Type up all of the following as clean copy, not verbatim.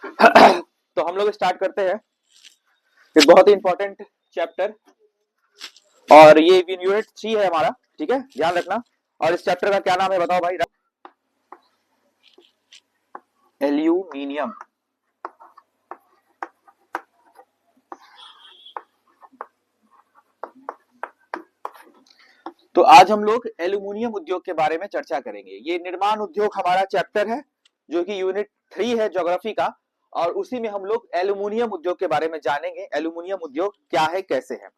तो हम लोग स्टार्ट करते हैं एक बहुत ही इंपॉर्टेंट चैप्टर, और ये यूनिट 3 है हमारा। ठीक है, ध्यान रखना। और इस चैप्टर का क्या नाम है बताओ भाई? एल्यूमिनियम। तो आज हम लोग एल्यूमिनियम उद्योग के बारे में चर्चा करेंगे। ये निर्माण उद्योग हमारा चैप्टर है जो कि यूनिट 3 है ज्योग्राफी का, और उसी में हम लोग एल्यूमिनियम उद्योग के बारे में जानेंगे। एल्यूमिनियम उद्योग क्या है, कैसे है।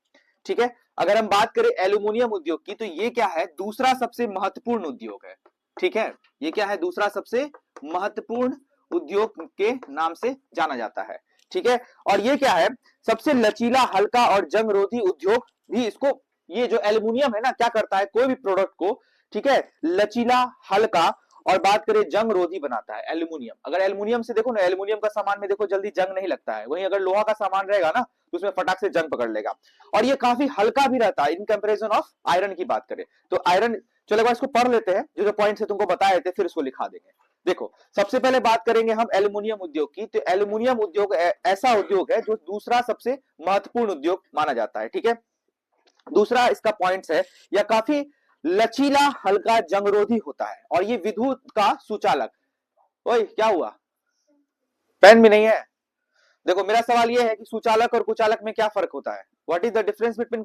ठीक है, अगर हम बात करें एल्यूमिनियम उद्योग की, तो ये क्या है? दूसरा सबसे महत्वपूर्ण उद्योग है। ठीक है, ये क्या है? दूसरा सबसे महत्वपूर्ण उद्योग के नाम से जाना जाता है। ठीक है, और ये क्या है? सबसे लचीला, हल्का और जंगरोधी उद्योग भी इसको, ये जो एल्यूमिनियम है ना, क्या करता है? कोई भी प्रोडक्ट को, ठीक है, लचीला, हल्का और बात करें जंग रोधी बनाता है एल्यूमिनियम। अगर एल्यूमिनियम से देखो ना, एल्यूमिनियम का सामान में देखो जल्दी जंग नहीं लगता है। वहीं अगर लोहा का सामान रहेगा ना, तो उसमें फटाक से जंग पकड़ लेगा। और ये काफी हल्का भी रहता है इन कंपैरिजन ऑफ आयरन की बात करें तो। आयरन, चलो एक बार इसको पढ़ लेते हैं, जो जो पॉइंट से तुमको बताए थे, फिर इसको लिखा देंगे। देखो, सबसे पहले बात करेंगे हम एल्यूमिनियम उद्योग की। तो एल्यूमिनियम उद्योग ऐसा उद्योग है जो दूसरा सबसे महत्वपूर्ण उद्योग माना जाता है। ठीक है, दूसरा इसका पॉइंट्स है, यह काफी लचीला, हल्का, जंगरोधी होता है, और ये विद्युत का सुचालक। ओए क्या हुआ? पेन भी नहीं है? देखो, मेरा सवाल यह है कि सुचालक और कुचालक में क्या फर्क होता है? What is the difference between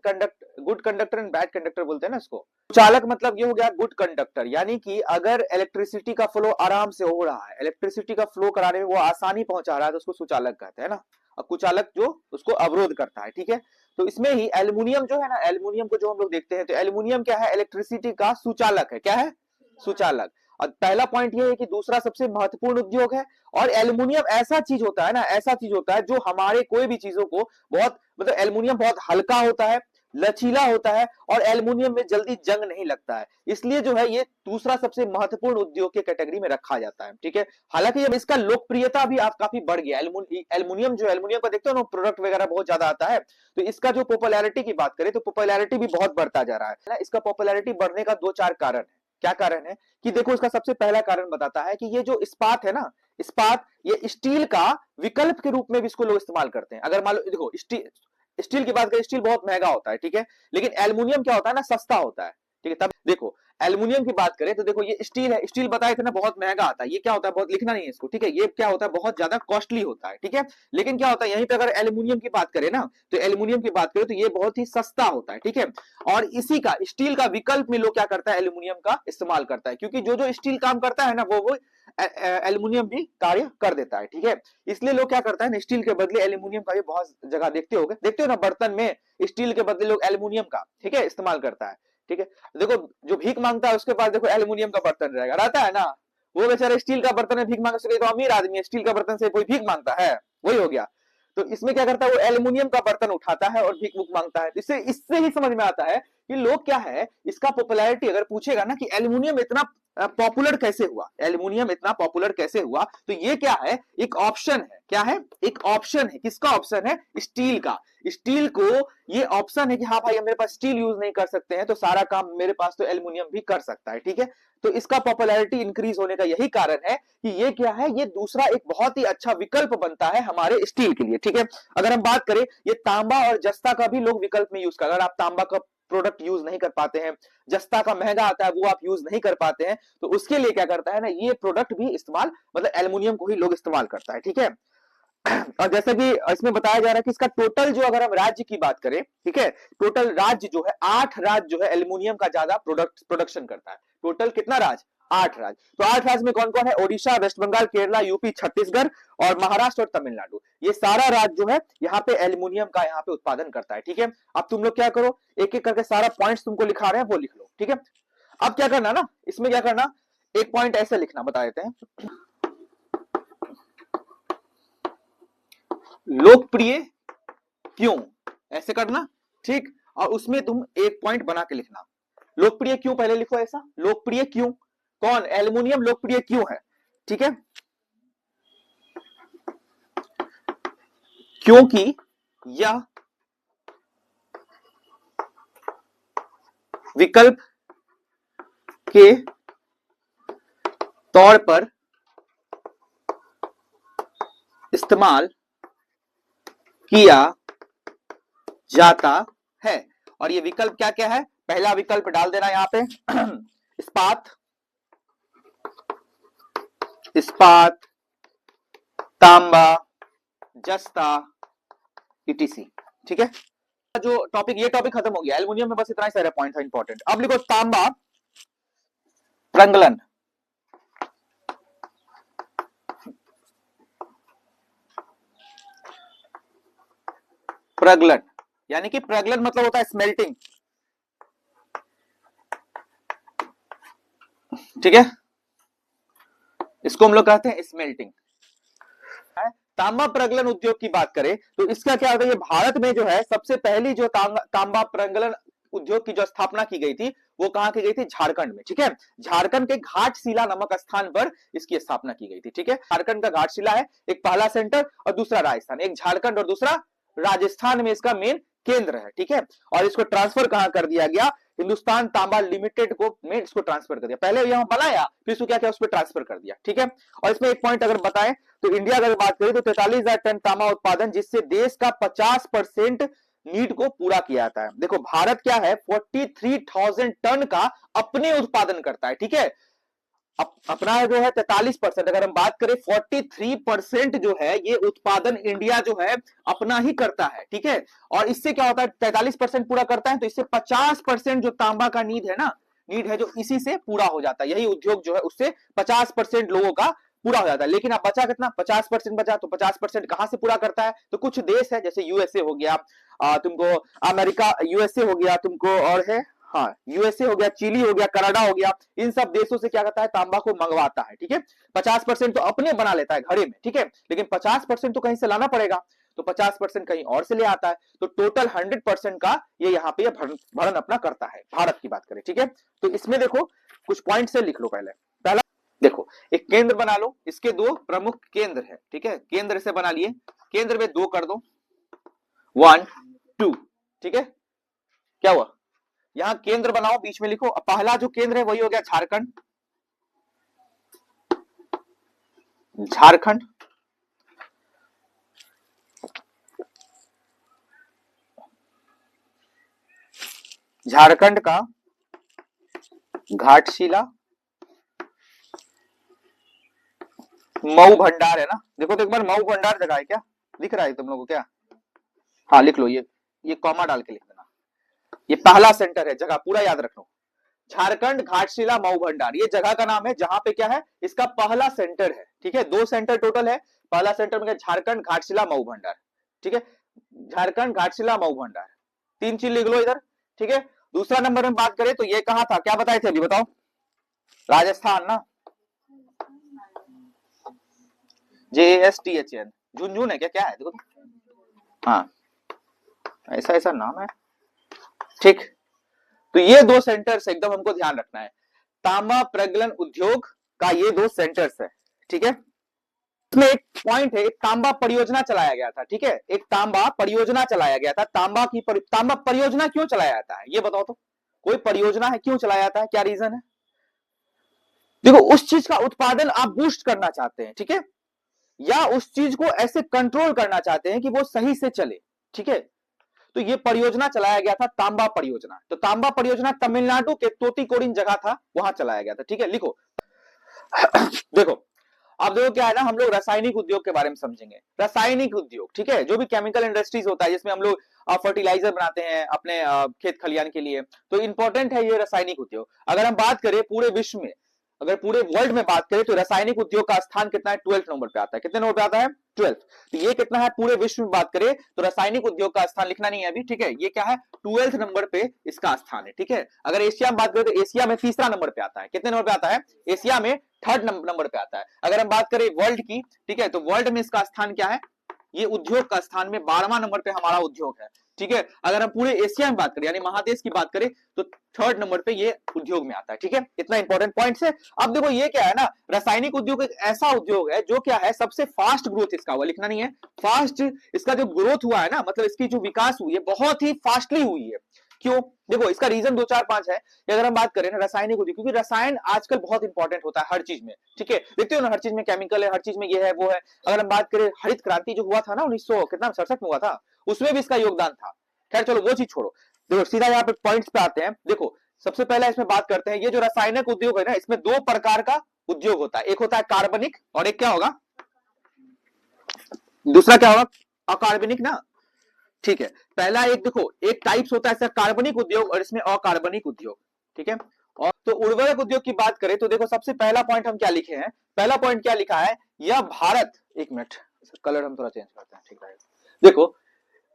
good conductor and bad conductor बोलते हैं ना इसको। सुचालक मतलब ये हो गया गुड कंडक्टर, यानी कि अगर इलेक्ट्रिसिटी का फ्लो आराम से हो रहा है, इलेक्ट्रिसिटी का फ्लो कराने में वो आसानी पहुंचा रहा है, तो उसको सुचालक कहते हैं ना। और कुचालक जो उसको अवरोध करता है। ठीक है, तो इसमें ही एल्यूमिनियम जो है ना, एल्यूमिनियम को जो हम लोग देखते हैं, तो एल्यूमिनियम क्या है? इलेक्ट्रिसिटी का सुचालक है। क्या है? सुचालक। और पहला पॉइंट ये है कि दूसरा सबसे महत्वपूर्ण उद्योग है। और एल्यूमिनियम ऐसा चीज होता है ना, ऐसा चीज होता है जो हमारे कोई भी चीजों को बहुत, मतलब एल्यूमिनियम बहुत हल्का होता है, लचीला होता है, और एल्यूमिनियम में जल्दी जंग नहीं लगता है। इसलिए जो है ये दूसरा सबसे महत्वपूर्ण उद्योग के कैटेगरी में रखा जाता है। ठीक है, हालांकि अब इसका लोकप्रियता भी आप काफी बढ़ गया। एल्यूमिनियम जो एल्यूमिनियम का देखते हो ना, प्रोडक्ट वगैरह बहुत ज्यादा आता है, तो इसका जो पॉपुलैरिटी की बात करें तो पॉपुलैरिटी भी बहुत बढ़ता जा रहा है। इसका पॉपुलैरिटी बढ़ने का दो चार कारण है। क्या कारण है? कि देखो, इसका सबसे पहला कारण बताता है कि ये जो इस्पात है ना, इस्पात, ये स्टील का विकल्प के रूप में भी इसको लोग इस्तेमाल करते हैं। अगर मान लो, देखो, स्टील, स्टील की बात करें, स्टील बहुत महंगा होता है। ठीक है, लेकिन एल्यूमिनियम क्या होता है ना, सस्ता होता है। ठीक है, तब देखो, एल्यूमिनियम की बात करें तो देखो, ये स्टील है, स्टील बताए थे ना बहुत महंगा आता है। ये क्या होता है? बहुत लिखना नहीं है इसको। ठीक है, ये क्या होता है? बहुत ज्यादा कॉस्टली होता है। ठीक है, लेकिन क्या होता है, यहीं पे अगर एल्यूमिनियम की बात करें ना, तो एल्यूमिनियम की बात करें तो ये बहुत ही सस्ता होता है। ठीक है, और इसी का, स्टील का विकल्प में लोग क्या करता है? एल्यूमिनियम का इस्तेमाल करता है, क्योंकि जो जो स्टील काम करता है ना, वो एल्यूमिनियम भी कार्य कर देता है। ठीक है, इसलिए लोग क्या करता है ना, स्टील के बदले एल्यूमिनियम का भी बहुत जगह देखते हो ना, बर्तन में स्टील के बदले लोग एल्यूमिनियम का, ठीक है, इस्तेमाल करता है। ठीक है, देखो, जो भीख मांगता है उसके पास देखो एल्यूमिनियम का बर्तन रहेगा, रहता है ना। वो बेचारा स्टील का बर्तन में भीख मांग सके, तो अमीर आदमी है, स्टील का बर्तन से कोई भीख मांगता है? वही हो गया। तो इसमें क्या करता है, वो एल्यूमिनियम का बर्तन उठाता है और भीख मुख मांगता है। इससे इससे ही समझ में आता है कि लोग क्या है, इसका पॉपुलैरिटी अगर पूछेगा ना कि एल्यूमिनियम इतना पॉपुलर कैसे हुआ, एल्यूमिनियम इतना पॉपुलर कैसे हुआ, तो ये क्या है? एक ऑप्शन है। क्या है? एक ऑप्शन है। किसका ऑप्शन है? स्टील का। स्टील को ये ऑप्शन है कि हाँ भाई, हम मेरे पास स्टील यूज नहीं कर सकते हैं, तो सारा काम मेरे पास तो एल्यूमिनियम भी कर सकता है। ठीक है, तो इसका पॉपुलैरिटी इंक्रीज होने का यही कारण है कि ये क्या है, ये दूसरा एक बहुत ही अच्छा विकल्प बनता है हमारे स्टील के लिए। ठीक है, अगर हम बात करें, ये तांबा और जस्ता का भी लोग विकल्प में यूज कर, अगर आप तांबा का प्रोडक्ट यूज नहीं कर पाते हैं, जस्ता का महंगा आता है वो आप यूज नहीं कर पाते हैं, तो उसके लिए क्या करता है ना, ये प्रोडक्ट भी इस्तेमाल, मतलब एल्यूमिनियम को ही लोग इस्तेमाल करता है। ठीक है, और जैसा कि इसमें बताया जा रहा है कि इसका टोटल जो, अगर हम राज्य की बात करें, ठीक है, टोटल राज्य जो है, 8 राज्य जो है एल्यूमिनियम का ज्यादा प्रोडक्शन करता है। टोटल कितना राज्य? 8 राज्य। तो 8 राज्य में कौन कौन है? ओडिशा, वेस्ट बंगाल, केरला, यूपी, छत्तीसगढ़ और महाराष्ट्र और तमिलनाडु। ये सारा राज्य जो है यहाँ पे एल्यूमिनियम का यहाँ पे उत्पादन करता है। ठीक है, अब तुम लोग क्या करो, एक एक करके सारा पॉइंट्स तुमको लिखा रहे हैं वो लिख लो। ठीक है, अब क्या करना ना, इसमें क्या करना, एक पॉइंट ऐसे लिखना, बता देते हैं, लोकप्रिय क्यों, ऐसे करना। ठीक, और उसमें तुम एक पॉइंट बना के लिखना, लोकप्रिय क्यों, पहले लिखो ऐसा, लोकप्रिय क्यों, कौन, एल्यूमिनियम लोकप्रिय क्यों है। ठीक है, क्योंकि यह विकल्प के तौर पर इस्तेमाल किया जाता है। और ये विकल्प क्या क्या है? पहला विकल्प डाल देना यहां पे इस्पात, इस्पात, तांबा, जस्ता, ईटीसी। ठीक है, जो टॉपिक, ये टॉपिक खत्म हो गया। एल्युमिनियम में बस इतना ही सारा पॉइंट था इंपॉर्टेंट। अब लिखो तांबा प्रगलन। प्रगलन यानी कि प्रगलन मतलब होता है स्मेल्टिंग। ठीक है, इसको हम लोग कहते हैं स्मेल्टिंग। तांबा प्रगलन उद्योग की बात करें तो इसका क्या होता है, ये भारत में जो है सबसे पहली जो तांबा प्रगलन उद्योग की जो स्थापना की गई थी वो कहां की गई थी? झारखंड में। ठीक है, झारखंड के घाटशिला नामक स्थान पर इसकी स्थापना की गई थी। ठीक है, झारखंड का घाटशिला है एक पहला सेंटर, और दूसरा राजस्थान। एक झारखंड और दूसरा राजस्थान में इसका मेन केंद्र है। ठीक है, और इसको ट्रांसफर कहां कर दिया गया? हिंदुस्तान तांबा लिमिटेड को में इसको ट्रांसफर कर दिया। पहले यहां बनाया, फिर इसको क्या किया? उस पर ट्रांसफर कर दिया। ठीक है, और इसमें एक पॉइंट अगर बताएं तो इंडिया अगर बात करें तो 43,000 टन तांबा उत्पादन, जिससे देश का 50% नीड को पूरा किया जाता है। देखो भारत क्या है, 43,000 टन का अपने उत्पादन करता है। ठीक है, अपना जो है 43%, अगर हम बात करें 43% जो है ये उत्पादन इंडिया जो है अपना ही करता है। ठीक है, और इससे क्या होता है, 43% पूरा करता है तो इससे 50% जो तांबा का नीड है ना, नीड है जो इसी से पूरा हो जाता है। यही उद्योग जो है उससे 50% लोगों का पूरा हो जाता है। लेकिन अब बचा कितना? 50% बचा, तो 50% कहां से पूरा करता है? तो कुछ देश है जैसे यूएसए हो गया, तुमको अमेरिका, यूएसए हो गया तुमको, और है हाँ यूएसए हो गया, चिली हो गया, कनाडा हो गया, इन सब देशों से क्या करता है? तांबा को मंगवाता है। ठीक है, 50% तो अपने बना लेता है घरे में। ठीक है, लेकिन 50% तो कहीं से लाना पड़ेगा, तो 50% कहीं और से ले आता है। तो टोटल 100% का ये यहाँ पे भरण अपना करता है, भारत की बात करें। ठीक है, तो इसमें देखो कुछ पॉइंट से लिख लो। पहला देखो, एक केंद्र बना लो, इसके दो प्रमुख केंद्र है। ठीक है, केंद्र से बना लिए, केंद्र में 2 कर दो, 1 2। ठीक है, क्या हुआ? यहां केंद्र बनाओ, बीच में लिखो। पहला जो केंद्र है वही हो गया झारखंड, झारखंड। झारखंड का घाटशिला मऊ भंडार है ना। देखो तो एक बार, मऊ भंडार जगह है क्या? दिख रहा है तुम लोगों को क्या? हाँ लिख लो, ये कॉमा डाल के लिख देना। ये पहला सेंटर है, जगह पूरा याद रख लो। झारखंड घाटशिला मऊ भंडार, ये जगह का नाम है जहां पे क्या है, इसका पहला सेंटर है। ठीक है, 2 सेंटर टोटल है, पहला सेंटर में झारखंड घाटशिला मऊ भंडार। ठीक है, झारखंड घाटशिला मऊ भंडार, 3 चीज लिख लो इधर। ठीक है, दूसरा नंबर में बात करें तो ये कहां था, क्या बताए थे अभी बताओ? राजस्थान ना, JASTHN, झुंझुन है क्या? क्या है देखो तो। हाँ ऐसा ऐसा नाम है। ठीक, तो ये 2 सेंटर्स एकदम हमको ध्यान रखना है। तांबा प्रगलन उद्योग का ये 2 सेंटर्स है। ठीक है, इसमें एक पॉइंट है, एक तांबा परियोजना चलाया गया था। ठीक है, एक तांबा परियोजना चलाया गया था। तांबा परियोजना क्यों चलाया जाता है ये बताओ तो? कोई परियोजना है, क्यों चलाया जाता है, क्या रीजन है? देखो, उस चीज का उत्पादन आप बूस्ट करना चाहते हैं। ठीक है, या उस चीज को ऐसे कंट्रोल करना चाहते हैं कि वो सही से चले। ठीक है, तो ये परियोजना चलाया गया था, तांबा परियोजना। तो तांबा परियोजना तमिलनाडु के तोतीकोरिन जगह था, वहां चलाया गया था। ठीक है, लिखो देखो, अब देखो क्या है ना, हम लोग रासायनिक उद्योग के बारे में समझेंगे। रासायनिक उद्योग, ठीक है, जो भी केमिकल इंडस्ट्रीज होता है जिसमें हम लोग फर्टिलाइजर बनाते हैं अपने खेत खलियान के लिए, तो इंपॉर्टेंट है ये रासायनिक उद्योग। अगर हम बात करें पूरे विश्व में, अगर पूरे वर्ल्ड में बात करें तो रासायनिक उद्योग का स्थान कितना है? 12th नंबर पे आता है। कितने नंबर पे आता है? 12th। तो ये कितना है पूरे विश्व में बात करें तो रासायनिक उद्योग का स्थान लिखना नहीं है अभी। ठीक है, ये क्या है? 12th नंबर पे इसका स्थान है। ठीक है, अगर एशिया में बात करें तो एशिया में तीसरा नंबर पे आता है। कितने नंबर पे आता है? एशिया में 3rd नंबर पे आता है। अगर हम बात करें वर्ल्ड की, ठीक है, तो वर्ल्ड में इसका स्थान क्या है? ये उद्योग का स्थान में 12वां नंबर पे हमारा उद्योग है। ठीक है, अगर हम पूरे एशिया में बात करें यानी महादेश की बात करें तो 3rd नंबर पे ये उद्योग में आता है। ठीक है, इतना इंपॉर्टेंट पॉइंट है। अब देखो ये क्या है ना, रासायनिक उद्योग एक ऐसा उद्योग है जो क्या है, सबसे फास्ट ग्रोथ इसका हुआ, लिखना नहीं है, फास्ट इसका जो ग्रोथ हुआ है ना, मतलब इसकी जो विकास हुई है बहुत ही फास्टली हुई है। क्यों? देखो इसका रीजन 2 4 5 है। अगर हम बात करें ना रासायनिक उद्योग, क्योंकि रसायन आजकल बहुत इंपॉर्टेंट होता है हर चीज में, ठीक है, देखते हो ना हर चीज में केमिकल है, हर चीज में ये है वो है। अगर हम बात करें हरित क्रांति जो हुआ था ना 1900 कितना 67 में हुआ था, उसमें भी इसका योगदान था। खैर चलो वो चीज छोड़ो, देखो सीधा यहाँ पे पॉइंट्स पे आते हैं। देखो सबसे पहले इसमें बात करते हैं, ये जो रासायनिक उद्योग है ना, इसमें दो प्रकार का उद्योग होता है, एक होता है कार्बनिक और एक क्या होगा, दूसरा क्या होगा, अकार्बनिक ना, ठीक है। पहला एक देखो एक टाइप्स होता है सर कार्बनिक उद्योग और इसमें अकार्बनिक उद्योग, ठीक है। और तो उर्वरक उद्योग की बात करें तो देखो सबसे पहला पॉइंट हम क्या लिखे हैं, पहला पॉइंट क्या लिखा है, यह भारत, एक मिनट कलर हम थोड़ा चेंज करते हैं, ठीक रहेगा। देखो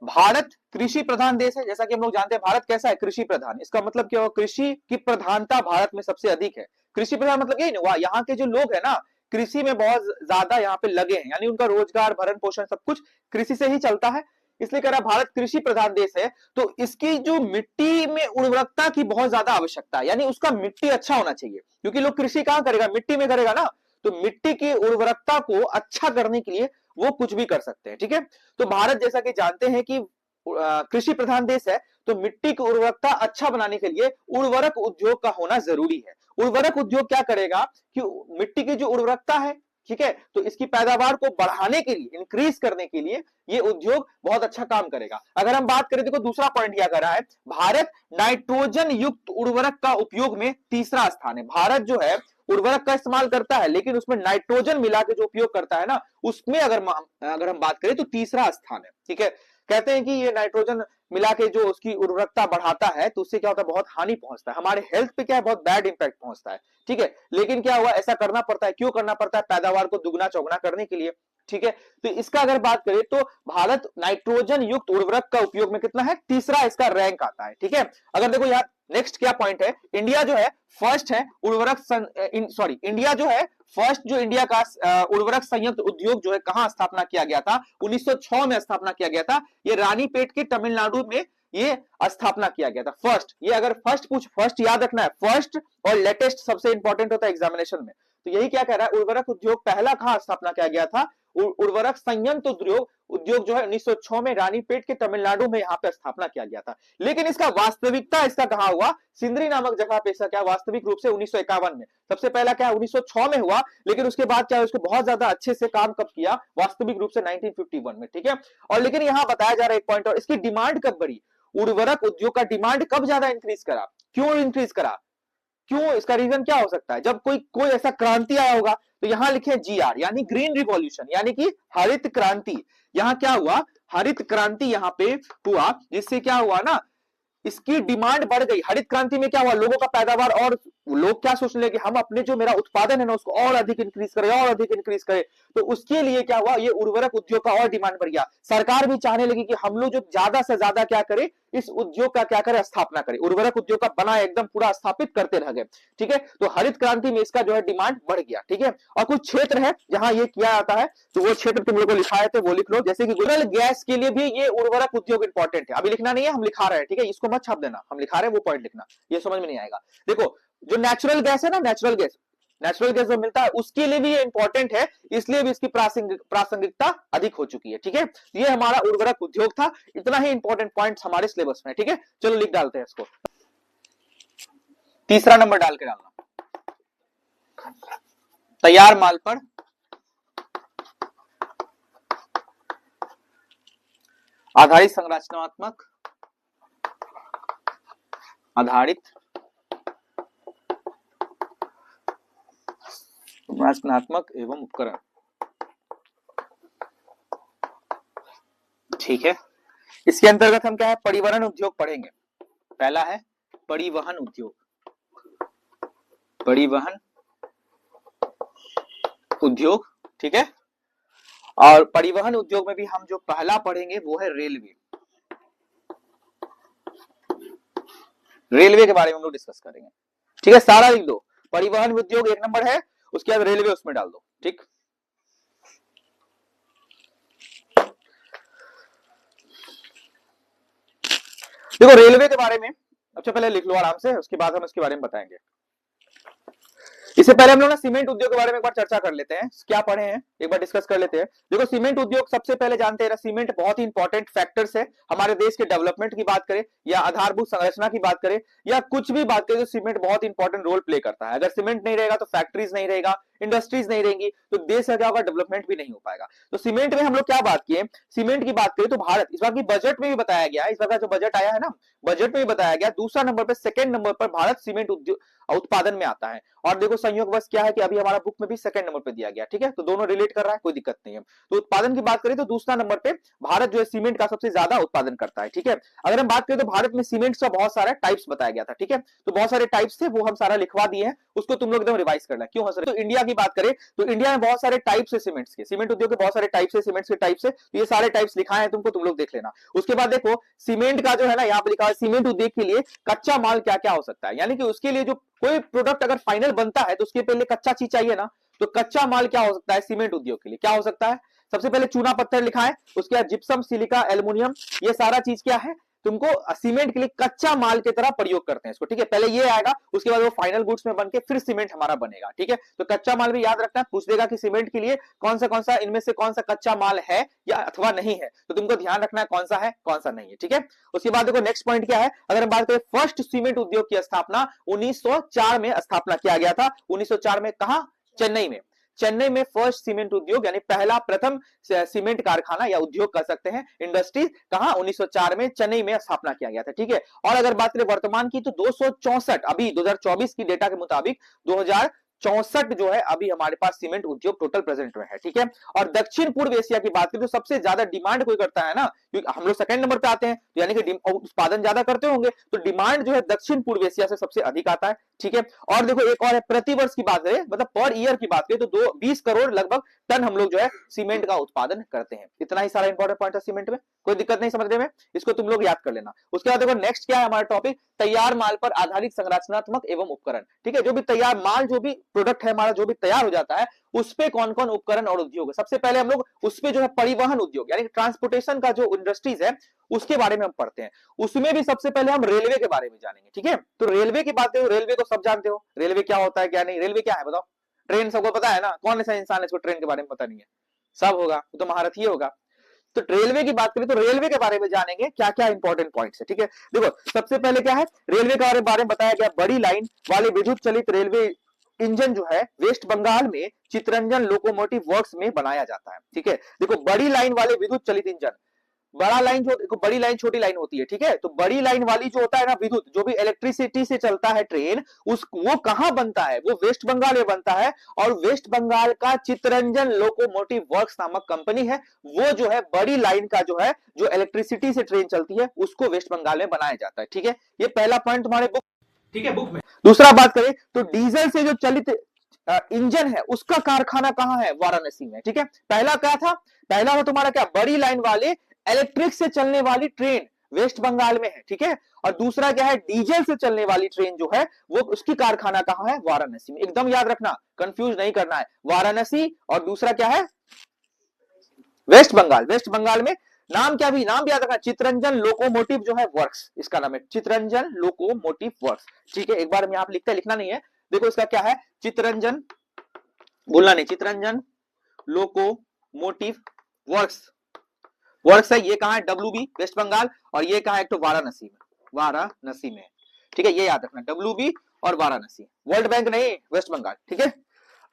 भारत कृषि प्रधान देश है, जैसा कि हम लोग जानते हैं भारत कैसा है, कृषि प्रधान। इसका मतलब क्या हुआ, कृषि की प्रधानता भारत में सबसे अधिक है। कृषि प्रधान मतलब यही नहीं हुआ, यहाँ के जो लोग है ना कृषि में बहुत ज्यादा यहाँ पे लगे हैं, यानी उनका रोजगार भरण पोषण सब कुछ कृषि से ही चलता है। इसलिए कह रहा भारत कृषि प्रधान देश है, तो इसकी जो मिट्टी में उर्वरकता की बहुत ज्यादा आवश्यकता है, यानी उसका मिट्टी अच्छा होना चाहिए, क्योंकि लोग कृषि कहां करेगा, मिट्टी में करेगा ना। तो मिट्टी की उर्वरकता को अच्छा करने के लिए वो कुछ भी कर सकते हैं, ठीक है। तो भारत जैसा कि जानते हैं कि कृषि प्रधान देश है, तो मिट्टी की उर्वरकता अच्छा बनाने के लिए उर्वरक उद्योग का होना जरूरी है। उर्वरक उद्योग क्या करेगा कि मिट्टी की जो उर्वरकता है, ठीक है, तो इसकी पैदावार को बढ़ाने के लिए, इंक्रीज करने के लिए ये उद्योग बहुत अच्छा काम करेगा। अगर हम बात करें, देखो दूसरा पॉइंट क्या कर रहा है, भारत नाइट्रोजन युक्त उर्वरक का उपयोग में तीसरा स्थान है। भारत जो है उर्वरक का इस्तेमाल करता है, लेकिन उसमें नाइट्रोजन मिला के जो उपयोग करता है ना, उसमें अगर हम बात करें तो तीसरा स्थान है, ठीक है। कहते हैं कि ये नाइट्रोजन मिला के जो उसकी उर्वरकता बढ़ाता है, तो उससे क्या होता है, बहुत हानि पहुंचता है हमारे हेल्थ पे, क्या है, बहुत बैड इंपैक्ट पहुंचता है, ठीक है। लेकिन क्या हुआ, ऐसा करना पड़ता है, क्यों करना पड़ता है, पैदावार को दुगना चौगुना करने के लिए, ठीक है। तो इसका अगर बात करें तो भारत नाइट्रोजन युक्त उर्वरक का उपयोग में कितना है, तीसरा इसका रैंक आता है, ठीक है। अगर देखो यहाँ नेक्स्ट क्या पॉइंट है, इंडिया जो है फर्स्ट है उर्वरक सॉरी इंडिया जो है फर्स्ट, जो इंडिया का उर्वरक संयंत्र उद्योग जो है कहां स्थापना किया गया था, 1906 में स्थापना किया गया था। ये रानीपेट के तमिलनाडु में ये स्थापना किया गया था फर्स्ट। ये अगर फर्स्ट पूछ, फर्स्ट याद रखना है, फर्स्ट और लेटेस्ट सबसे इंपॉर्टेंट होता है एग्जामिनेशन में। तो यही क्या कह रहा है, उर्वरक उद्योग पहला कहां स्थापना किया गया था, उर्वरक संयंत्र उद्योग जो है 1906 में रानीपेट के तमिलनाडु में यहाँ पे स्थापना किया गया था। लेकिन इसका वास्तविकता इसका कहा हुआ, सिंदरी नामक जगह पे इसका क्या वास्तविक रूप से 1951 में, सबसे पहला क्या 1906 में हुआ, लेकिन उसके बाद क्या उसको बहुत ज्यादा अच्छे से काम कब किया, वास्तविक रूप से 1951 में, ठीक है। और लेकिन यहाँ बताया जा रहा है एक पॉइंट, और इसकी डिमांड कब बढ़ी, उर्वरक उद्योग का डिमांड कब ज्यादा इंक्रीज करा, क्यों इंक्रीज करा, क्यों, इसका रीजन क्या हो सकता है, जब कोई कोई ऐसा क्रांति आया होगा। तो यहां लिखे GR यानी ग्रीन रिवॉल्यूशन, यानी कि हरित क्रांति। यहां क्या हुआ, हरित क्रांति यहां पे हुआ, जिससे क्या हुआ ना, इसकी डिमांड बढ़ गई। हरित क्रांति में क्या हुआ, लोगों का पैदावार, और लोग क्या सोचने लगे, हम अपने जो मेरा उत्पादन है ना उसको और अधिक इंक्रीज करें, और अधिक इंक्रीज करें। तो उसके लिए क्या हुआ, ये उर्वरक उद्योग का और डिमांड बढ़ गया। सरकार भी चाहने लगी कि हम लोग जो ज्यादा से ज्यादा क्या करें, इस उद्योग का क्या करें, स्थापना करें, उर्वरक उद्योग का बना एकदम पूरा स्थापित करते रह गए, ठीक है। तो हरित क्रांति में इसका जो है डिमांड बढ़ गया, ठीक है। और कुछ क्षेत्र है जहां ये किया जाता है, तो वो क्षेत्र तुम लोग को लिखा है तो वो लिख लो, जैसे कि गुजल गैस के लिए भी ये उर्वरक उद्योग इंपॉर्टेंट है। अभी लिखना नहीं है, हम लिखा रहे हैं, ठीक है, इसको मत छाप देना, हम लिखा रहे हैं वो पॉइंट लिखना, ये समझ में नहीं आएगा। देखो जो नेचुरल गैस है ना, नेचुरल गैस जो मिलता है उसके लिए भी ये इंपॉर्टेंट है, इसलिए भी इसकी प्रासंगिकता अधिक हो चुकी है, ठीक है। ये हमारा उर्वरक उद्योग था, इतना ही इंपॉर्टेंट पॉइंट्स हमारे सिलेबस में, ठीक है। चलो लिख डालते हैं इसको, तीसरा नंबर डाल के डालना, तैयार माल पर आधारित संरचनात्मक एवं उपकरण, ठीक है। इसके अंतर्गत हम क्या है, परिवहन उद्योग पढ़ेंगे। पहला है परिवहन उद्योग, ठीक है। और परिवहन उद्योग में भी हम जो पहला पढ़ेंगे वो है रेलवे के बारे में हम लोग डिस्कस करेंगे, ठीक है। सारा लिख दो, परिवहन उद्योग 1 नंबर है, उसके बाद रेलवे उसमें डाल दो, ठीक। देखो रेलवे के बारे में सबसे पहले लिख लो आराम से, उसके बाद हम इसके बारे में बताएंगे। इससे पहले हम लोग ना सीमेंट उद्योग के बारे में एक बार चर्चा कर लेते हैं, क्या पढ़े हैं एक बार डिस्कस कर लेते हैं। देखो सीमेंट उद्योग सबसे पहले जानते हैं सीमेंट बहुत ही इंपॉर्टेंट फैक्टर्स है हमारे देश के डेवलपमेंट की बात करें या आधारभूत संरचना की बात करें या कुछ भी बात करें तो सीमेंट बहुत इंपॉर्टेंट रोल प्ले करता है। अगर सीमेंट नहीं रहेगा तो फैक्ट्रीज नहीं रहेगा, इंडस्ट्रीज नहीं रहेंगी, तो देश का क्या होगा, डेवलपमेंट भी नहीं हो पाएगा। तो सीमेंट में हम लोग क्या बात किए, सीमेंट की बात करें तो भारत इस बार की बजट में भी बताया गया है, इस बार का जो बजट आया है ना, बजट में भी बताया गया दूसरा नंबर पर, सेकंड नंबर पर भारत सीमेंट उत्पादन में आता है। और देखो संयोगवश क्या है कि अभी हमारा बुक में भी सेकंड नंबर पे दिया गया, ठीक है, तो दोनों रिलेट कर रहा है, कोई दिक्कत नहीं है। तो उत्पादन की बात करें तो दूसरा नंबर पे भारत जो है सीमेंट का सबसे ज्यादा उत्पादन करता है, ठीक है। अगर हम बात करें तो भारत में सीमेंट का बहुत सारा टाइप्स बताया गया था, ठीक है, तो बहुत सारे टाइप्स थे वो हम सारा लिखवा दिए हैं, उसको तुम लोग एकदम रिवाइज करना। क्यों हंस रहे? तो इंडिया की बात करें तो इंडिया में बहुत सारे टाइप्स है सीमेंट्स के, सीमेंट उद्योग के बहुत सारे टाइप्स है, सीमेंट्स के टाइप्स है, तो ये सारे टाइप्स लिखाए हैं तुमको, तुम लोग देख लेना। उसके बाद देखो सीमेंट का जो है ना, यहाँ पे लिखा है सीमेंट उद्योग के लिए कच्चा माल क्या क्या हो सकता है, यानी कि उसके लिए जो कोई प्रोडक्ट अगर फाइनल बनता है तो उसके पहले कच्चा चीज चाहिए ना, तो कच्चा माल क्या हो सकता है सीमेंट उद्योग के लिए, क्या हो सकता है? सबसे पहले चूना पत्थर लिखा है, उसके बाद जिप्सम, सिलिका, एल्युमिनियम, ये सारा चीज क्या है तुमको सीमेंट के लिए कच्चा माल की तरह प्रयोग करते हैं इसको, ठीक है। पहले ये आएगा, उसके बाद वो फाइनल गुड्स में बनके फिर सीमेंट हमारा बनेगा, ठीक है। तो कच्चा माल भी याद रखना है, पूछ देगा कि सीमेंट के लिए कौन सा इनमें से कौन सा कच्चा माल है या अथवा नहीं है, तो तुमको ध्यान रखना है कौन सा है कौन सा नहीं है, ठीक है। उसके बाद देखो नेक्स्ट पॉइंट क्या है, अगर हम बात करें फर्स्ट सीमेंट उद्योग की स्थापना 1904 में स्थापना किया गया था। 1904 में कहा? चेन्नई में। चेन्नई में फर्स्ट सीमेंट उद्योग यानी पहला प्रथम सीमेंट कारखाना या उद्योग कर सकते हैं, इंडस्ट्री, कहां? 1904 में चेन्नई में स्थापना किया गया था, ठीक है। और अगर बात करें वर्तमान की तो 264 अभी 2024 की डेटा के मुताबिक 2064 जो है अभी हमारे पास सीमेंट उद्योग टोटल प्रेजेंट में है, ठीक है। और दक्षिण पूर्व एशिया की बात करें तो सबसे ज्यादा डिमांड कोई करता है ना, क्योंकि हम लोग सेकंड नंबर पे आते हैं, तो यानी कि उत्पादन ज्यादा करते होंगे, तो डिमांड जो है दक्षिण पूर्व एशिया से सबसे अधिक आता है, ठीक है। और देखो एक और है, प्रतिवर्ष की बात करें मतलब पर ईयर की बात करें तो 20 करोड़ लगभग टन हम लोग जो है सीमेंट का उत्पादन करते हैं। इतना ही सारा इंपॉर्टेंट पॉइंट है सीमेंट में, कोई दिक्कत नहीं समझने में, इसको तुम लोग याद कर लेना। उसके बाद देखो नेक्स्ट क्या है हमारा टॉपिक, तैयार माल पर आधारित संरचनात्मक एवं उपकरण, ठीक है। जो भी तैयार माल, जो भी प्रोडक्ट है हमारा, जो भी तैयार हो जाता है, उस पे कौन कौन उपकरण और उद्योग है। सबसे पहले हम लोग उस पे जो है परिवहन उद्योग यानी ट्रांसपोर्टेशन का जो इंडस्ट्रीज है उसके बारे में हम पढ़ते हैं। उसमें भी सबसे पहले हम रेलवे के बारे में जानेंगे, ठीक है। तो रेलवे की बात करें, रेलवे को सब जानते हो, रेलवे क्या होता है क्या नहीं, रेलवे क्या है बताओ? ट्रेन सबको पता है ना, कौन ऐसा इंसान है इसको ट्रेन के बारे में पता नहीं है? सब होगा, तो महारथ ही होगा। तो रेलवे की बात करें तो रेलवे के बारे में जानेंगे क्या क्या इंपॉर्टेंट पॉइंट्स है, ठीक है। देखो सबसे पहले क्या है, रेलवे के बारे में बताया गया, बड़ी लाइन वाले विद्युत चलित रेलवे इंजन जो है वेस्ट बंगाल में चितरंजन लोकोमोटिव वर्क्स में बनाया जाता है, ठीक है। देखो बड़ी लाइन वाले विद्युत चलित इंजन, बड़ा लाइन जो बड़ी लाइन छोटी लाइन होती है, ठीक है। तो बड़ी लाइन वाली जो होता है ना विद्युत, जो भी इलेक्ट्रिसिटी से चलता है ट्रेन, वो कहां बनता है? वो वेस्ट बंगाल में बनता है। और वेस्ट बंगाल का चितरंजन लोकोमोटिव वर्क्स नामक कंपनी है, वो जो है बड़ी लाइन का जो है, जो इलेक्ट्रिसिटी से ट्रेन चलती है, उसको वेस्ट बंगाल में बनाया जाता है, ठीक है। ये पहला पॉइंट तुम्हारे बुक, ठीक है, बुक में। दूसरा बात करें तो डीजल से जो चलित इंजन है उसका कारखाना कहां है? वाराणसी में, ठीक है। पहला क्या था? पहला है तुम्हारा क्या, बड़ी लाइन वाले इलेक्ट्रिक से चलने वाली ट्रेन वेस्ट बंगाल में है, ठीक है। और दूसरा क्या है, डीजल से चलने वाली ट्रेन जो है वो उसकी कारखाना कहां है? वाराणसी में। एकदम याद रखना, कंफ्यूज नहीं करना है, वाराणसी और दूसरा क्या है? वेस्ट बंगाल। वेस्ट बंगाल में नाम क्या भी, नाम भी याद रखना, चितरंजन लोकोमोटिव जो है वर्क्स, इसका नाम है चितरंजन लोकोमोटिव वर्क्स, ठीक है। एक बार में यहाँ पे लिखता है, लिखना नहीं है, देखो इसका क्या है, चितरंजन, बोलना नहीं, चितरंजन लोकोमोटिव वर्क्स, वर्क्स है, ये कहां है? डब्ल्यूबी वेस्ट बंगाल, और ये कहां है? एक तो वाराणसी में, वाराणसी में, ठीक है, ये याद रखना, डब्ल्यूबी और वाराणसी, वर्ल्ड बैंक नहीं, वेस्ट बंगाल, ठीक है।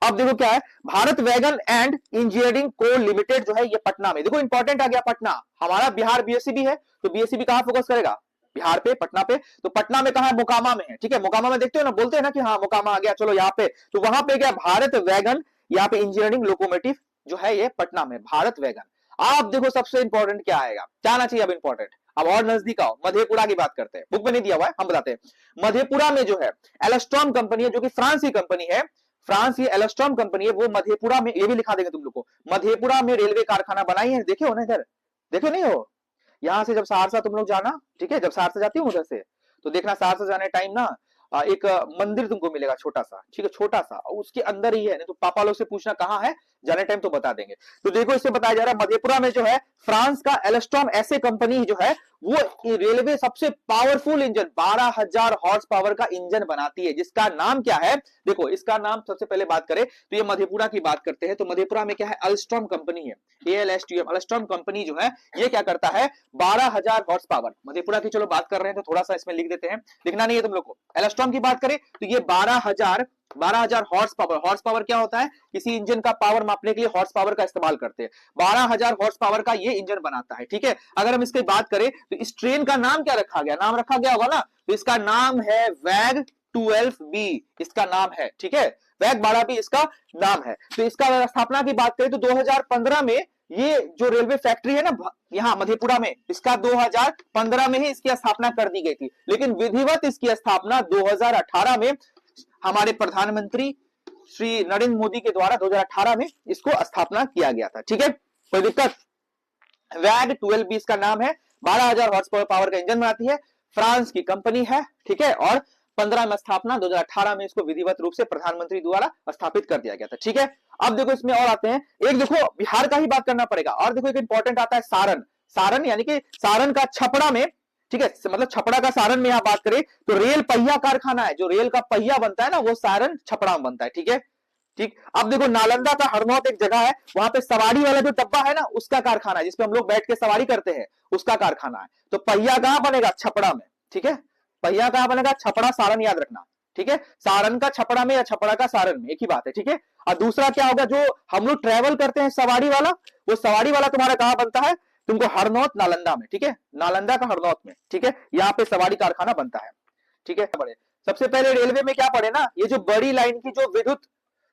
अब देखो क्या है, भारत वैगन एंड इंजीनियरिंग को लिमिटेड जो है ये पटना में, देखो इंपॉर्टेंट आ गया पटना, हमारा बिहार बीएससीबी है, तो बीएससीबी कहां फोकस करेगा? बिहार पे, पटना पे। तो पटना में कहा है? मोकामा में है, ठीक है। मोकामा में देखते हो ना, बोलते हैं ना कि हाँ मोकामा आ गया, चलो यहाँ पे, तो वहां पे क्या, भारत वैगन, यहाँ पे इंजीनियरिंग लोकोमोटिव जो है ये पटना में, भारत वैगन। आप देखो सबसे इंपॉर्टेंट क्या आएगा, क्या आना चाहिए अब इंपॉर्टेंट, अब और नजदीक आओ, मधेपुरा की बात करते हैं, बुक में नहीं दिया हुआ है, हम बताते हैं। मधेपुरा में जो है एल्स्टॉम कंपनी है, जो कि फ्रांस की कंपनी है, फ्रांस की एल्स्टॉम कंपनी है, वो मधेपुरा में, ये भी लिखा देंगे तुम लोग को, मधेपुरा में रेलवे कारखाना बनाई है, देखे हो ना इधर, देखे नहीं हो? यहां से जब सहरसा तुम लोग जाना, ठीक है, जब सहरसा जाती हो उधर से, तो देखना सहरसा जाने टाइम ना एक मंदिर तुमको मिलेगा छोटा सा, ठीक है, छोटा सा, उसके अंदर ही है, नहीं तो पापा लोग से पूछना कहाँ है, जाने टाइम तो बता देंगे। तो देखो इसमें बताया जा रहा है मधेपुरा में जो है फ्रांस का एल्स्टॉम ऐसे कंपनी जो है वो रेलवे सबसे पावरफुल इंजन 12,000 हॉर्स पावर का इंजन बनाती है, जिसका नाम क्या है। देखो इसका नाम सबसे पहले बात करें तो ये मधेपुरा की बात करते हैं, तो मधेपुरा में क्या है, अल्स्टॉम कंपनी है, ALSTM अल्स्टॉम कंपनी जो है ये क्या करता है 12,000 हॉर्स पावर। मधेपुरा की चलो बात कर रहे हैं तो थोड़ा सा इसमें लिख देते हैं, लिखना नहीं है तुम लोग को। एल्स्टॉम की बात करें तो ये 12,000 हॉर्स पावर क्या होता है, किसी इंजन का पावर मापने के लिए हॉर्स पावर का इस्तेमाल करते हैं। 12,000 हॉर्स पावर का ये इंजन बनाता है, ठीक है। अगर हम इसकी बात करें तो इस ट्रेन का नाम क्या रखा गया, नाम रखा गया होगा ना, तो इसका नाम है वैग 12B, इसका नाम है, ठीक है, वैग 12B इसका नाम है। तो इसका स्थापना की बात करें तो 2015 में ये जो रेलवे फैक्ट्री है ना यहाँ मधेपुरा में, इसका 2015 में ही इसकी स्थापना कर दी गई थी, लेकिन विधिवत इसकी स्थापना 2018 में हमारे प्रधानमंत्री श्री नरेंद्र मोदी के द्वारा 2018 में इसको स्थापना किया गया था, ठीक है, कोई दिक्कत। वैग 12B इसका नाम है, 12,000 हॉर्स पावर का इंजन बनाती है, फ्रांस की कंपनी है, ठीक है, और 15 में स्थापना, 2018 में इसको विधिवत रूप से प्रधानमंत्री द्वारा स्थापित कर दिया गया था, ठीक है। अब देखो इसमें और आते हैं, एक देखो बिहार का ही बात करना पड़ेगा, और देखो एक इंपॉर्टेंट आता है सारण। सारण यानी कि सारण का छपड़ा में, ठीक है, मतलब छपड़ा का सारण में यहां बात करें तो रेल पहिया कारखाना है, जो रेल का पहिया बनता है ना वो सारण छपड़ा में बनता है, ठीक है, ठीक। अब देखो नालंदा का हरनौत एक जगह है, वहां पे सवारी वाला जो डब्बा है ना उसका कारखाना है, जिसपे हम लोग बैठ के सवारी करते हैं, उसका कारखाना है। तो पहिया कहां बनेगा, छपड़ा में, ठीक है, पहिया कहां बनेगा, छपड़ा सारण, याद रखना, ठीक है, सारण का छपड़ा में या छपड़ा का सारण में, एक ही बात है, ठीक है। और दूसरा क्या होगा, जो हम लोग ट्रेवल करते हैं सवारी वाला, वो सवारी वाला तुम्हारा कहां बनता है, तुमको हरनौत नालंदा में, ठीक है, नालंदा का हरनौत में, ठीक है, यहाँ पे सवारी कारखाना बनता है, ठीक है। पढ़े सबसे पहले रेलवे में क्या पढ़े ना, ये जो बड़ी लाइन की जो विद्युत,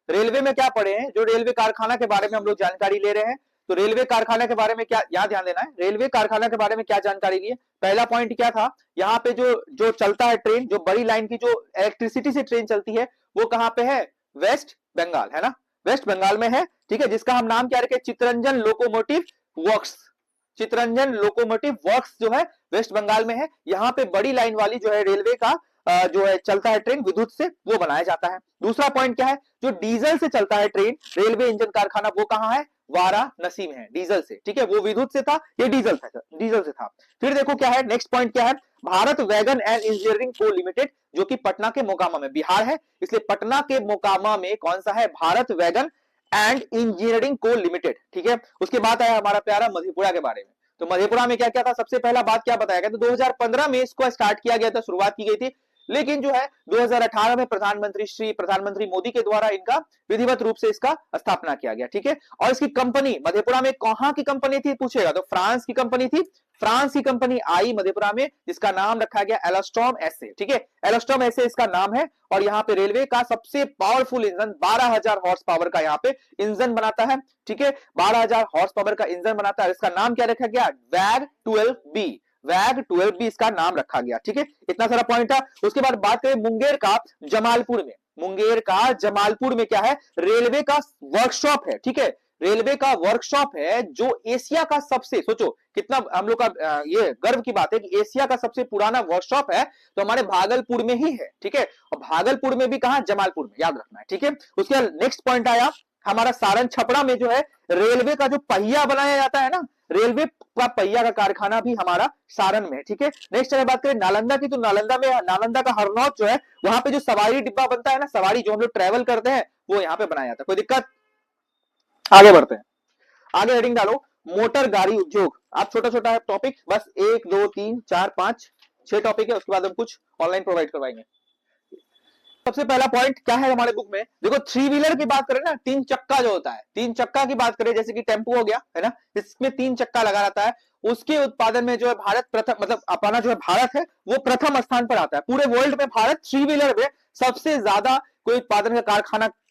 रेलवे में क्या पढ़े हैं, जो रेलवे कारखाना के बारे में हम लोग जानकारी ले रहे हैं, तो रेलवे कारखाना के बारे में क्या यहाँ ध्यान देना है, रेलवे कारखाना के बारे में क्या जानकारी लिए। पहला पॉइंट क्या था, यहाँ पे जो जो चलता है ट्रेन, जो बड़ी लाइन की जो इलेक्ट्रिसिटी से ट्रेन चलती है वो कहाँ पे है, वेस्ट बंगाल, है ना, वेस्ट बंगाल में है, ठीक है, जिसका हम नाम क्या रखे, Chittaranjan locomotive works, Chittaranjan locomotive works जो है वेस्ट बंगाल में है। यहाँ पे बड़ी लाइन वाली जो है रेलवे का जो है चलता है ट्रेन विद्युत से, वो बनाया जाता है। दूसरा पॉइंट क्या है, जो डीजल से चलता है ट्रेन रेलवे इंजन कारखाना, वो कहाँ है, वाराणसी में है, डीजल से, ठीक है, वो विद्युत से था, ये डीजल था, डीजल से था। फिर देखो क्या है, नेक्स्ट पॉइंट क्या है, भारत वैगन एंड इंजीनियरिंग को लिमिटेड, जो कि पटना के मोकामा में, बिहार है इसलिए पटना के मोकामा में कौन सा है, भारत वैगन एंड इंजीनियरिंग को लिमिटेड, ठीक है। उसके बाद आया हमारा प्यारा मधेपुरा के बारे में। तो मधेपुरा में क्या क्या था, सबसे पहला बात क्या बताया गया, तो 2015 में इसको स्टार्ट किया गया था, शुरुआत की गई थी, लेकिन जो है 2018 में प्रधानमंत्री मोदी के द्वारा इनका विधिवत रूप से इसका स्थापना किया गया, ठीक है। और इसकी कंपनी मधेपुरा में कहां की कंपनी थी पूछेगा तो फ्रांस की कंपनी थी, फ्रांस की कंपनी आई मधेपुरा में, जिसका नाम रखा गया एल्स्टॉम एसए, ठीक है, एल्स्टॉम एसए इसका नाम है। और यहाँ पे रेलवे का सबसे पावरफुल इंजन 12,000 हॉर्स पावर का यहाँ पे इंजन बनाता है, ठीक है, 12,000 हॉर्स पावर का इंजन बनाता है। इसका नाम क्या रखा गया, वैग 12B, वैग 12B इसका नाम रखा गया, ठीक है। इतना सारा पॉइंट था। उसके बाद बात करें मुंगेर का जमालपुर में, मुंगेर का जमालपुर में क्या है, रेलवे का वर्कशॉप है, ठीक है, रेलवे का वर्कशॉप है जो एशिया का सबसे, सोचो कितना हम लोग का ये गर्व की बात है कि एशिया का सबसे पुराना वर्कशॉप है, तो हमारे भागलपुर में ही है, ठीक है। और भागलपुर में भी कहा, जमालपुर में, याद रखना है, ठीक है। उसके बाद नेक्स्ट पॉइंट आया हमारा सारण छपड़ा में जो है रेलवे का जो पहिया बनाया जाता है ना, रेलवे का पहिया का कारखाना भी हमारा सारण में है, ठीक है। नेक्स्ट अगर बात करें नालंदा की, तो नालंदा में, नालंदा का हरनौत जो है वहां पे जो सवारी डिब्बा बनता है ना, सवारी जो हम लोग ट्रेवल करते हैं वो यहाँ पे बनाया जाता है। कोई दिक्कत, आगे बढ़ते हैं, आगे हेडिंग डालो मोटर गाड़ी उद्योग। आप छोटा छोटा टॉपिक, बस 1 2 3 4 5 6 टॉपिक है, उसके बाद हम कुछ ऑनलाइन प्रोवाइड करवाएंगे। सबसे पहला पॉइंट क्या है हमारे बुक में, देखो थ्री व्हीलर की बात करें ना, 3 चक्का जो होता है, 3 चक्का की बात करें, जैसे कि टेम्पो हो गया है ना, इसमें 3 चक्का लगा रहता है, उसके उत्पादन में जो है भारत प्रथम, मतलब अपना जो है भारत है वो प्रथम स्थान पर आता है। पूरे वर्ल्ड में भारत थ्री व्हीलर में सबसे ज्यादा कोई उत्पादन का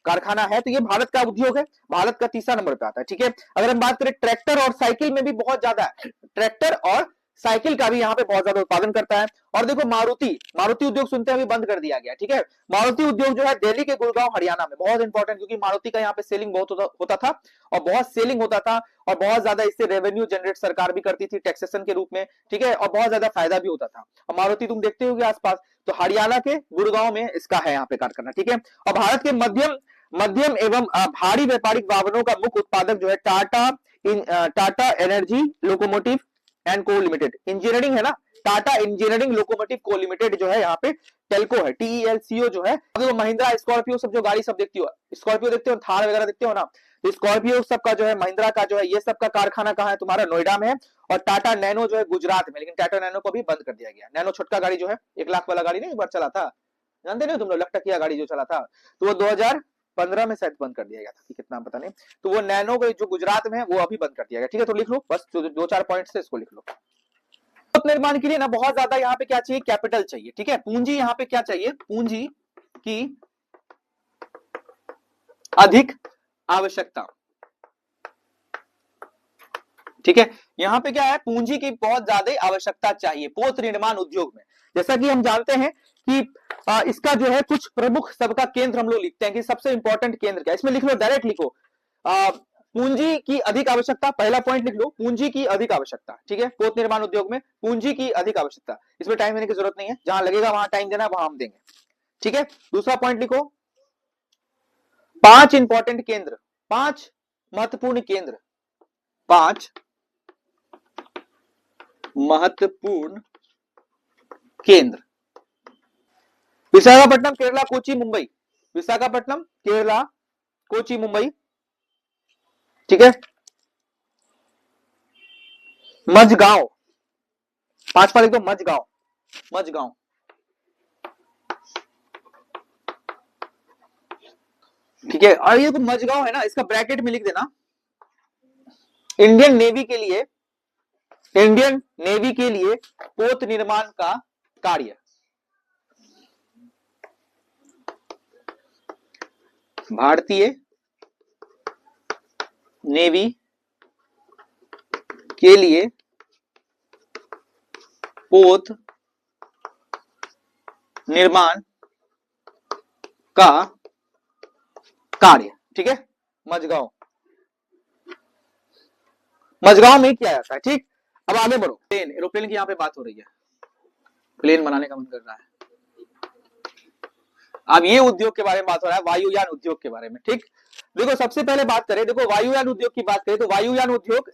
कारखाना है तो ये भारत का उद्योग है, भारत का तीसरा नंबर पे आता है, ठीक है। अगर हम बात करें ट्रैक्टर और साइकिल में भी बहुत ज्यादा है, ट्रैक्टर और साइकिल का भी यहाँ पे बहुत ज्यादा उत्पादन करता है। और देखो मारुति उद्योग सुनते हैं अभी बंद कर दिया गया, ठीक है। मारुति उद्योग जो है दिल्ली के गुड़गांव हरियाणा में, बहुत इंपॉर्टेंट, क्योंकि मारुति का यहाँ पे सेलिंग बहुत होता था और बहुत सेलिंग होता था और बहुत ज्यादा इससे रेवेन्यू जनरेट सरकार भी करती थी टैक्सेशन के रूप में, ठीक है, और बहुत ज्यादा फायदा भी होता था। और मारुति तुम देखते होगे आसपास, तो हरियाणा के गुड़गांव में इसका है यहाँ पे कारखाना, ठीक है। और भारत के मध्यम एवं भारी व्यापारिक वाहनों का मुख्य उत्पादक जो है टाटा एनर्जी लोकोमोटिव एंड को लिमिटेड, इंजीनियरिंग है ना, टाटा इंजीनियरिंग लोकोमोटिव को लिमिटेड जो है यहाँ पे टेल्को है, TELCO जो है। अभी वो महिंद्रा स्कॉर्पियो सब जो गाड़ी सब देखती हो, स्कॉर्पियो देखते हो, थार वगैरह देखते हो ना, तो स्कॉर्पियो सबका जो है, महिंद्रा का जो है, ये सब का कारखाना कहाँ है तुम्हारा, नोएडा में है। और टाटा नैनो जो है गुजरात में, लेकिन टाटा नैनो को भी बंद कर दिया गया। नैनो छोटका गाड़ी जो है, 1 लाख वाला गाड़ी नहीं एक बार चला था, जानते नहीं तुम लोग, लखटकिया गाड़ी जो चला था, तो वो 2015 में शायद बंद कर दिया गया था, कितना पता नहीं। तो वो नैनो जो गुजरात में है वो अभी बंद कर दिया गया, ठीक है। तो लिख लो बस, 2-4 पॉइंट से इसको लिख लो। निर्माण के लिए ना बहुत ज्यादा यहाँ पे क्या चाहिए, कैपिटल चाहिए, ठीक है। पूंजी यहाँ पे क्या चाहिए, पूंजी की अधिक आवश्यकता, ठीक है। यहाँ पे क्या है, पूंजी की बहुत ज्यादा आवश्यकता चाहिए पोत निर्माण उद्योग में। जैसा कि हम जानते हैं कि इसका जो है कुछ प्रमुख सबका केंद्र हम लोग लिखते हैं कि सबसे इंपॉर्टेंट केंद्र क्या है, इसमें लिख लो, डायरेक्ट लिखो, पूंजी की अधिक आवश्यकता, पहला पॉइंट लिख लो, पूंजी की अधिक आवश्यकता, ठीक है। पोत निर्माण उद्योग में पूंजी की अधिक आवश्यकता, इसमें टाइम देने की जरूरत नहीं है, जहां लगेगा वहां टाइम देना, वहां हम देंगे, ठीक है। दूसरा पॉइंट लिखो, 5 इंपॉर्टेंट केंद्र, 5 महत्वपूर्ण केंद्र, 5 महत्वपूर्ण केंद्र, विशाखापट्टनम, केरला, कोची, मुंबई, विशाखापट्टनम, केरला, कोची, मुंबई, ठीक है। मझगांव, 5 लिख दो, मझगांव, मझगांव, ठीक है। और ये मझगांव है ना, इसका ब्रैकेट में लिख देना, इंडियन नेवी के लिए, इंडियन नेवी के लिए पोत निर्माण का कार्य, भारतीय नेवी के लिए पोत निर्माण का कार्य, ठीक है। मझगांव, मझगांव में किया जाता है, ठीक। अब आगे बढ़ो, प्लेन, एरोप्लेन की यहाँ पे बात हो रही है, प्लेन बनाने का मन कर रहा है। अब ये उद्योग के बारे में बात हो रहा है, वायुयान उद्योग के बारे में, ठीक। देखो सबसे पहले बात करें, देखो वायुयान उद्योग की बात करें तो वायुयान उद्योग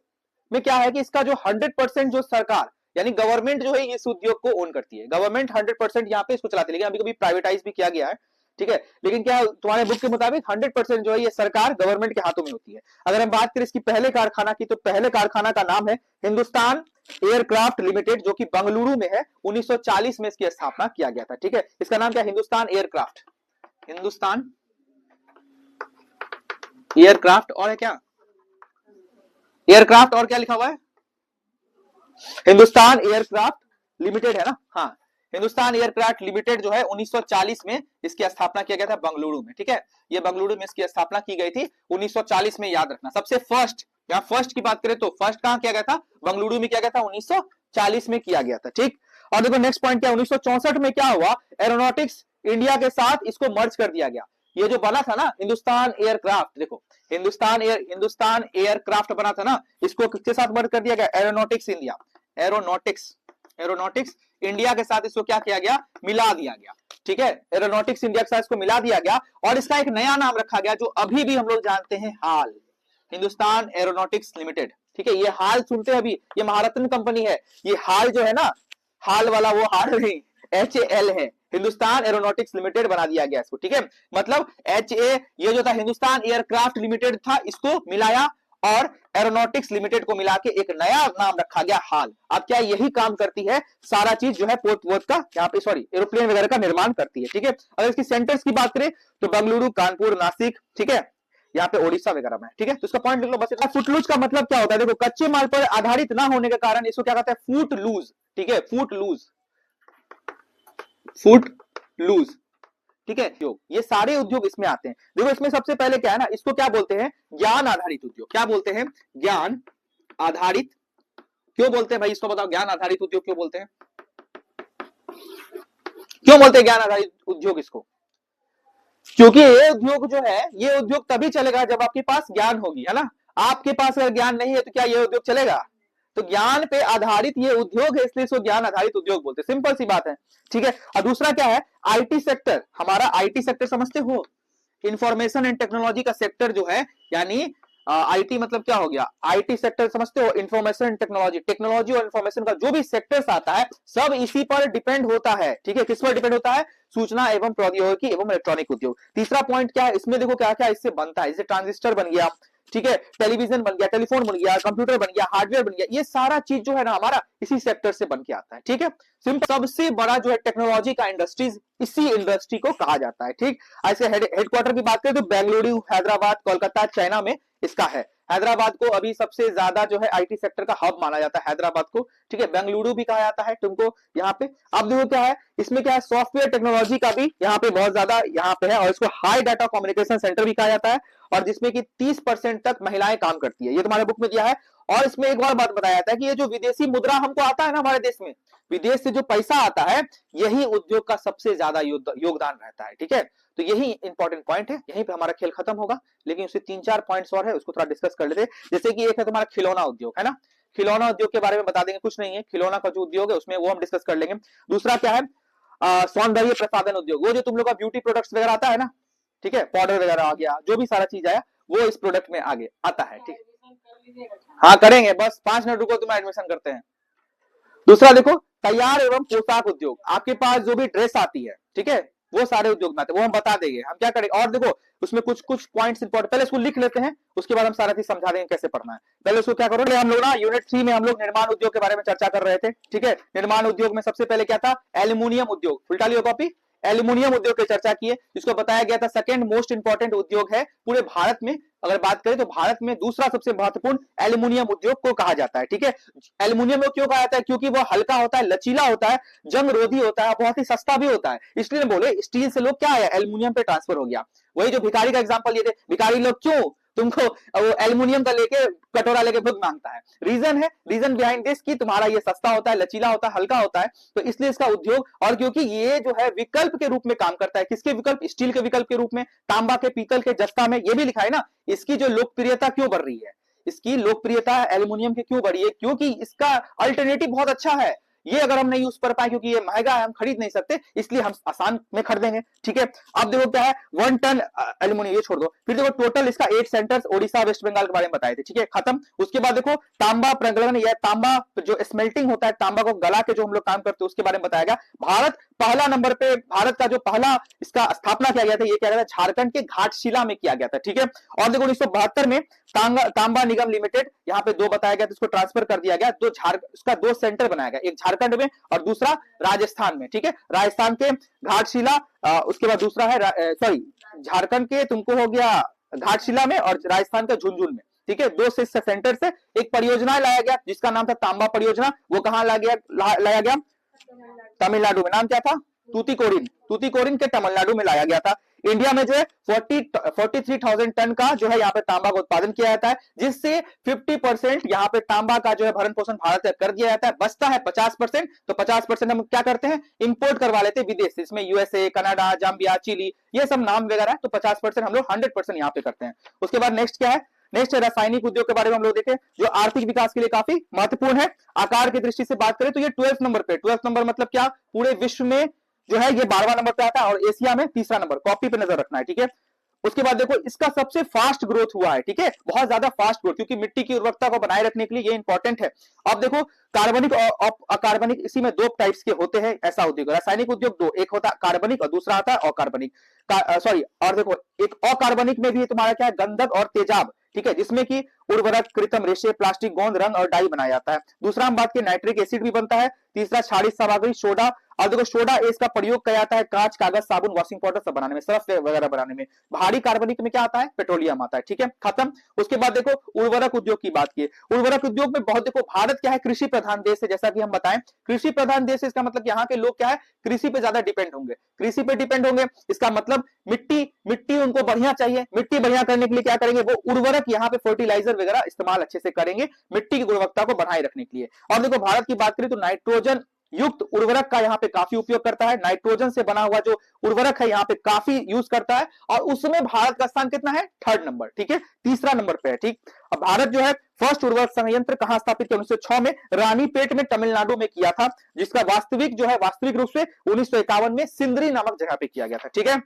में क्या है कि इसका जो 100% जो सरकार यानी गवर्नमेंट जो है इस उद्योग को ओन करती है, गवर्नमेंट 100% यहाँ पे इसको चलाती है, लेकिन अभी कभी प्राइवेटाइज भी किया गया है, ठीक है। लेकिन क्या तुम्हारे बुक के मुताबिक 100% जो है ये सरकार गवर्नमेंट के हाथों में होती है। अगर हम बात करें इसकी पहले कारखाना की, तो पहले कारखाना का नाम है हिंदुस्तान एयरक्राफ्ट लिमिटेड, जो कि बंगलुरु में है, 1940 में इसकी स्थापना किया गया था, ठीक है। इसका नाम क्या है, हिंदुस्तान एयरक्राफ्ट, हिंदुस्तान एयरक्राफ्ट, और है क्या, एयरक्राफ्ट और क्या लिखा हुआ है, हिंदुस्तान एयरक्राफ्ट लिमिटेड है ना, हाँ, हिंदुस्तान एयरक्राफ्ट लिमिटेड जो है 1940 में इसकी स्थापना किया गया था बंगलुरु में, ठीक है। ये बंगलुरु में इसकी स्थापना की गई थी 1940 में, याद रखना। सबसे फर्स्ट, यहाँ फर्स्ट की बात करें तो फर्स्ट कहां किया गया था, बंगलुरु में किया गया था, 1940 में किया गया था, ठीक। और देखो नेक्स्ट पॉइंट क्या, 1964 में क्या हुआ, एरोनॉटिक्स इंडिया के साथ इसको मर्ज कर दिया गया। ये जो बना था ना हिंदुस्तान एयरक्राफ्ट, देखो हिंदुस्तान एयरक्राफ्ट बना था ना, इसको किसके साथ मर्ज कर दिया गया, एरोनॉटिक्स इंडिया, एरोनॉटिक्स इंडिया के साथ इसको क्या किया गया, मिला दिया गया, ठीक है। एरोनॉटिक्स इंडिया के साथ इसको मिला दिया गया और इसका एक नया नाम रखा गया जो अभी भी हम लोग जानते हैं, हाल, हिंदुस्तान एरोनॉटिक्स लिमिटेड, ठीक है। ये हाल सुनते हैं अभी, ये महारत्न कंपनी है, ये हाल जो है ना, हाल वाला वो हाल नहीं, HAL है, हिंदुस्तान एरोनॉटिक्स लिमिटेड बना दिया गया इसको, ठीक है। मतलब ये जो था हिंदुस्तान एयरक्राफ्ट लिमिटेड था, इसको मिलाया और एरोनॉटिक्स लिमिटेड को मिला के एक नया नाम रखा गया, हाल। अब क्या यही काम करती है, सारा चीज जो है पोत का यहाँ पे, सॉरी, एरोप्लेन वगैरह का निर्माण करती है, ठीक है। अगर इसकी सेंटर्स की बात करें तो बेंगलुरु, कानपुर, नासिक, ठीक है, यहाँ पे ओडिशा वगैरह में, ठीक है। तो इसका पॉइंट लिख लो बस। फुटलूज का मतलब क्या होता है, देखो कच्चे माल पर आधारित ना होने के कारण इसको क्या कहते हैं, फूट लूज, ठीक है, फूट लूज, ठीक है। ये सारे उद्योग इसमें आते हैं। देखो इसमें सबसे पहले क्या है ना, इसको क्या बोलते हैं, ज्ञान आधारित उद्योग, क्या बोलते हैं, ज्ञान आधारित, क्यों बोलते हैं भाई इसको बताओ, ज्ञान आधारित उद्योग क्यों बोलते हैं, क्यों बोलते हैं ज्ञान आधारित उद्योग इसको, क्योंकि ये उद्योग जो है, ये उद्योग तभी चलेगा जब आपके पास ज्ञान होगी, है ना। आपके पास अगर ज्ञान नहीं है तो क्या ये उद्योग चलेगा, तो ज्ञान पे आधारित ये उद्योग है, इसलिए इसको ज्ञान आधारित उद्योग बोलते हैं, सिंपल सी बात है, ठीक है। और दूसरा क्या है, आईटी सेक्टर, हमारा आईटी सेक्टर समझते हो, इंफॉर्मेशन एंड टेक्नोलॉजी का सेक्टर जो है, यानी आईटी मतलब क्या हो गया, आईटी सेक्टर समझते हो, इंफॉर्मेशन एंड टेक्नोलॉजी, टेक्नोलॉजी और इंफॉर्मेशन का जो भी सेक्टर्स आता है सब इसी पर डिपेंड होता है। ठीक है, किस पर डिपेंड होता है, सूचना एवं प्रौद्योगिकी एवं इलेक्ट्रॉनिक उद्योग। तीसरा पॉइंट क्या है इसमें, देखो क्या क्या इससे बनता है, जैसे ट्रांजिस्टर बन गया, ठीक है, टेलीविजन बन गया, टेलीफोन बन गया, कंप्यूटर बन गया, हार्डवेयर बन गया, ये सारा चीज जो है ना हमारा इसी सेक्टर से बन के आता है। ठीक है, सिंपल, सबसे बड़ा जो है टेक्नोलॉजी का इंडस्ट्रीज इसी इंडस्ट्री को कहा जाता है। ठीक, ऐसे हेडक्वार्टर की बात करें तो बेंगलुरु, हैदराबाद, कोलकाता, चाइना में इसका है। हैदराबाद को अभी सबसे ज्यादा जो है आईटी सेक्टर का हब माना जाता है हैदराबाद को। ठीक है, बेंगलुरु भी कहा जाता है तुमको यहाँ पे। अब देखो क्या है इसमें, क्या है सॉफ्टवेयर टेक्नोलॉजी का भी यहाँ पे बहुत ज्यादा यहाँ पे है, और इसको हाई डाटा कम्युनिकेशन सेंटर भी कहा जाता है, और जिसमें कि 30% तक महिलाएं काम करती है, ये तुम्हारे बुक में दिया है। और इसमें एक और बात बताया जाता है कि ये जो विदेशी मुद्रा हमको आता है ना हमारे देश में, विदेश से जो पैसा आता है, यही उद्योग का सबसे ज्यादा योगदान रहता है। ठीक है, तो यही इंपॉर्टेंट पॉइंट है, यहीं पे हमारा खेल खत्म होगा, लेकिन उससे 3-4 पॉइंट्स और है, उसको थोड़ा डिस्कस कर लेते हैं। जैसे कि एक है तुम्हारा खिलौना उद्योग, है ना, खिलौना उद्योग के बारे में बता देंगे, कुछ नहीं है, खिलौना का जो उद्योग है उसमें वो हम डिस्कस कर लेंगे। दूसरा क्या है, सौंदर्य प्रसाधन उद्योग, वो जो तुम लोग का ब्यूटी प्रोडक्ट्स वगैरह आता है ना, ठीक है, पाउडर वगैरह आ गया, जो भी सारा चीज आया वो इस प्रोडक्ट में आगे आता है। ठीक, हाँ करेंगे, बस 5 मिनट रुको, तुम्हें एडमिशन करते हैं। दूसरा देखो, तैयार एवं पोशाक उद्योग, आपके पास जो भी ड्रेस आती है, ठीक है, वो सारे उद्योग में आते हैं, वो हम बता देंगे हम क्या करेंगे। और देखो उसमें कुछ कुछ पॉइंट्स इंपॉर्टेंट, पहले इसको लिख लेते हैं, उसके बाद हम सारा चीज समझा देंगे कैसे पढ़ना है। पहले उसको क्या करो, हम लोग ना यूनिट 3 में हम लोग निर्माण उद्योग के बारे में चर्चा कर रहे थे। ठीक है, निर्माण उद्योग में सबसे पहले क्या था, एल्यूमिनियम उद्योग, उल्टा लियो कॉपी, एल्यूमिनियम उद्योग की चर्चा की है, जिसको बताया गया था सेकंड मोस्ट इंपॉर्टेंट उद्योग है पूरे भारत में। अगर बात करें तो भारत में दूसरा सबसे महत्वपूर्ण एल्यूमिनियम उद्योग को कहा जाता है। ठीक है, एल्यूमिनियम क्यों कहा जाता है, क्योंकि वो हल्का होता है, लचीला होता है, जंग रोधी होता है, बहुत ही सस्ता भी होता है, इसलिए बोले स्टील से लोग क्या है एल्यूमिनियम पे ट्रांसफर हो गया। वही जो भिखारी का एग्जांपल लिए थे, भिखारी लोग क्यों तुमको वो एल्यूमिनियम का लेके कटोरा लेके खुद मांगता है, रीजन है, रीजन बिहाइंड दिस कि तुम्हारा ये सस्ता होता है, लचीला होता है, हल्का होता है, तो इसलिए इसका उद्योग, और क्योंकि ये जो है विकल्प के रूप में काम करता है, किसके विकल्प, स्टील के विकल्प के रूप में, तांबा के, पीतल के, जस्ता में, ये भी लिखा है ना। इसकी जो लोकप्रियता क्यों बढ़ रही है, इसकी लोकप्रियता एल्यूमिनियम की क्यों बढ़ी है, क्योंकि इसका अल्टरनेटिव बहुत अच्छा है। ये अगर हम नहीं यूज कर पाए क्योंकि ये महंगा है, हम खरीद नहीं सकते, इसलिए हम आसान में खरीदेंगे। ठीक है, अब देखो क्या है, 1 टन एल्यूमिनियम, ये छोड़ दो, फिर देखो टोटल इसका 8 सेंटर्स ओडिशा वेस्ट बंगाल के बारे में बताए थे। ठीक है, खत्म। उसके बाद देखो तांबा प्रगलन या तांबा जो स्मेल्टिंग होता है, तांबा को गला के जो हम लोग काम करते हैं उसके बारे में बताया गया। भारत पहला नंबर पे, भारत का जो पहला इसका स्थापना किया गया था, ये किया गया था झारखंड के घाटशिला में किया गया था। ठीक है, और देखो 1972 में तांबा निगम लिमिटेड, यहाँ पे 2 बताया गया, तो इसको ट्रांसफर कर दिया गया, उसका 2 सेंटर बनाया गया, एक झारखंड में और दूसरा राजस्थान में। ठीक है, राजस्थान के घाटशिला, उसके बाद दूसरा है सॉरी झारखंड के तुमको हो गया घाटशिला में, और राजस्थान का झुंझुनू में। ठीक है, 2 सेंटर से एक परियोजना लाया गया जिसका नाम था तांबा परियोजना, वो कहां लाया गया, तमिलनाडु में। नाम क्या था, तूतीकोरिन, तूतीकोरिन के तमिलनाडु में लाया गया था। इंडिया में जो है 43,000 टन का जो है यहाँ पे तांबा का उत्पादन किया जाता है, जिससे 50% यहाँ पे तांबा का जो है भरण पोषण भारत से कर दिया जाता है, बचता है 50%। तो 50% हम क्या करते हैं, इंपोर्ट करवा लेते हैं विदेश से, इसमें यूएसए, कनाडा, जाम्बिया, चिली, ये सब नाम वगैरह है, तो 50% हम लोग 100% यहाँ पे करते हैं। उसके बाद नेक्स्ट क्या है, नेक्स्ट रासायनिक उद्योग के बारे में हम लोग देखें, जो आर्थिक विकास के लिए काफी महत्वपूर्ण है। आकार की दृष्टि से बात करें तो ये 12th नंबर पे, 12th नंबर मतलब क्या, पूरे विश्व में जो है ये 12वां नंबर पे आता है, और एशिया में 3रा नंबर, कॉपी पे नजर रखना है। ठीक है, उसके बाद देखो इसका सबसे फास्ट ग्रोथ हुआ है। ठीक है, बहुत ज्यादा फास्ट ग्रोथ, क्योंकि मिट्टी की उर्वरकता को बनाए रखने के लिए ये इंपॉर्टेंट है। अब देखो कार्बनिक और अकार्बनिक, इसी में 2 टाइप्स के होते हैं ऐसा उद्योग, रासायनिक उद्योग 2, एक होता है कार्बनिक और दूसरा आता है अकार्बनिक, सॉरी, और देखो एक अकार्बनिक में भी तुम्हारा क्या है, गंधक और तेजाब। ठीक है, जिसमें कि उर्वरक, कृत्रिम रेशे, प्लास्टिक, गोंद, रंग और डाई बनाया जाता है। दूसरा हम बात की नाइट्रिक एसिड भी बनता है। तीसरा क्षारित सामग्री सोडा, और देखो सोडा इसका प्रयोग किया जाता है कांच, कागज, साबुन, वॉशिंग पाउडर सब बनाने में, सर्फ वगैरह बनाने में। भारी कार्बनिक में क्या आता है, पेट्रोलियम आता है। ठीक है, खत्म। उसके बाद देखो उर्वरक उद्योग की बात की, उर्वरक उद्योग में बहुत, देखो भारत क्या है, कृषि प्रधान देश है, जैसा कि हम बताएं कृषि प्रधान देश है, इसका मतलब यहाँ के लोग क्या है, कृषि पे ज्यादा डिपेंड होंगे, कृषि पे डिपेंड होंगे। इसका मतलब मिट्टी उनको बढ़िया चाहिए, मिट्टी बढ़िया करने के लिए क्या करेंगे, वो उर्वरक यहाँ पे फर्टिलाइजर वगैरह इस्तेमाल अच्छे से करेंगे मिट्टी की गुणवत्ता को बनाए रखने के लिए। और देखो भारत की बात करें तो नाइट्रोजन युक्त उर्वरक का यहाँ पे काफी उपयोग करता है, नाइट्रोजन से बना हुआ जो उर्वरक है यहाँ पे काफी यूज करता है, और उसमें भारत का स्थान कितना है, 3rd नंबर। ठीक है, 3रा नंबर पे है। ठीक, अब भारत जो है फर्स्ट उर्वरक संयंत्र कहां स्थापित किया, 1906 में रानीपेट में तमिलनाडु में किया था, जिसका वास्तविक जो है वास्तविक रूप से 1951 में सिंदरी नामक जगह पे किया गया था। ठीक है,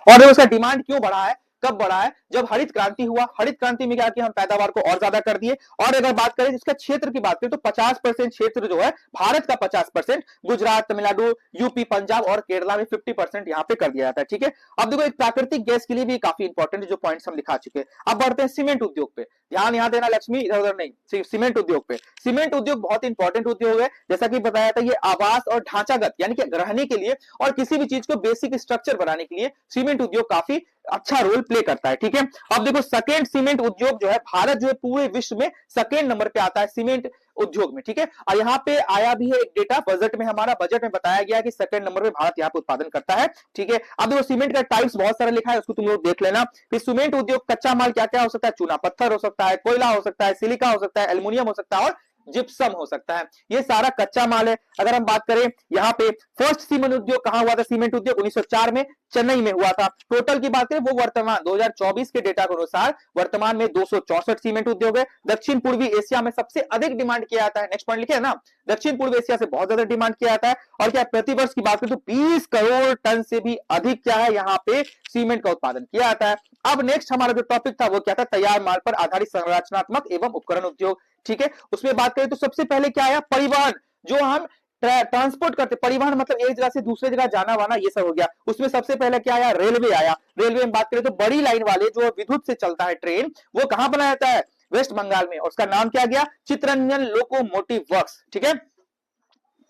और देखो उसका डिमांड क्यों बढ़ा है, कब बढ़ा है, जब हरित क्रांति हुआ। हरित क्रांति में क्या किया, हम पैदावार को और ज्यादा कर दिए। और अगर बात करें इसका क्षेत्र की बात करें तो 50% क्षेत्र जो है भारत का 50%, गुजरात, तमिलनाडु, यूपी, पंजाब और केरला में 50% यहाँ पे कर दिया जाता है। ठीक है, अब देखो एक प्राकृतिक गैस के लिए भी काफी इंपॉर्टेंट जो पॉइंट्स हम दिखा चुके हैं। अब बढ़ते हैं सीमेंट उद्योग पे, ध्यान यहाँ देना लक्ष्मी, इधर उधर नहीं, सीमेंट उद्योग पे। सीमेंट उद्योग बहुत इंपॉर्टेंट उद्योग है, जैसा कि बताया था ये आवास और ढांचागत यानी कि रहने के लिए और किसी भी चीज को बेसिक स्ट्रक्चर बनाने के लिए सीमेंट उद्योग काफी अच्छा रोल प्ले करता है। ठीक है, अब देखो सेकेंड सीमेंट उद्योग जो है, भारत जो है पूरे विश्व में सेकेंड नंबर पे आता है सीमेंट उद्योग में। ठीक है, और यहाँ पे आया भी है एक डेटा बजट में, हमारा बजट में बताया गया है कि सेकंड नंबर पे भारत यहाँ पे उत्पादन करता है। ठीक है, अब देखो सीमेंट का टाइप्स बहुत सारा लिखा है, उसको तुम लोग देख लेना। फिर सीमेंट उद्योग कच्चा माल क्या क्या हो सकता है, चूना पत्थर हो सकता है, कोयला हो सकता है, सिलिका हो सकता है, एल्युमिनियम हो सकता है और जिप्सम हो सकता है, ये सारा कच्चा माल है। अगर हम बात करें यहाँ पे फर्स्ट सीमेंट उद्योग कहां हुआ था, सीमेंट उद्योग 1904 में चेन्नई में हुआ था। टोटल की बात करें वो वर्तमान 2024 के डेटा के अनुसार वर्तमान में 264 सीमेंट उद्योग है। दक्षिण पूर्वी एशिया में सबसे अधिक डिमांड किया जाता है, नेक्स्ट पॉइंट लिखे है ना, दक्षिण पूर्व एशिया से बहुत ज्यादा डिमांड किया जाता है। और क्या प्रतिवर्ष की बात करें तो 20 करोड़ टन से भी अधिक क्या है यहाँ पे सीमेंट का उत्पादन किया जाता है। अब नेक्स्ट हमारा जो टॉपिक था वो क्या था, तैयार माल पर आधारित संरचनात्मक एवं उपकरण उद्योग। ठीक है, उसमें बात करें तो सबसे पहले क्या आया, परिवहन, जो हम ट्रांसपोर्ट करते, परिवहन मतलब एक जगह से दूसरे जगह जाना वाना, ये सब हो गया। उसमें सबसे पहले क्या आया, रेलवे आया। रेलवे में बात करें तो बड़ी लाइन वाले जो विद्युत से चलता है ट्रेन, वो कहां बनाया जाता है, वेस्ट बंगाल में, और उसका नाम क्या गया, चित्तरंजन लोकोमोटिव वर्क्स। ठीक है,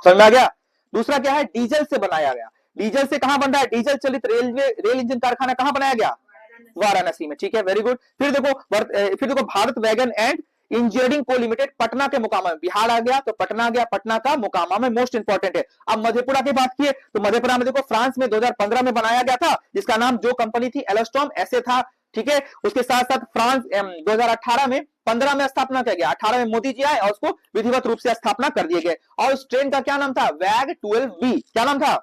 समझ में आ गया। दूसरा क्या है, डीजल से बनाया गया। डीजल से कहां बन रहा है, डीजल चलित रेल इंजन कारखाना कहां बनाया गया, वाराणसी में। ठीक है, वेरी गुड। फिर देखो भारत वैगन एंड इंजीनियरिंग को लिमिटेड पटना के मुकामा में, बिहार आ गया तो पटना आ गया, पटना का मुकामा में मोस्ट इंपॉर्टेंट है। अब मधेपुरा की बात की तो मधेपुरा में देखो फ्रांस में 2015 में बनाया गया था, जिसका नाम जो कंपनी थी एलोस्टॉम ऐसे था। ठीक है, उसके साथ साथ फ्रांस 2018 में 15 में स्थापना किया गया, 18 में मोदी जी आए और उसको विधिवत रूप से स्थापना कर दिए गए। और उस ट्रेन का क्या नाम था, वैग 12B, क्या नाम था,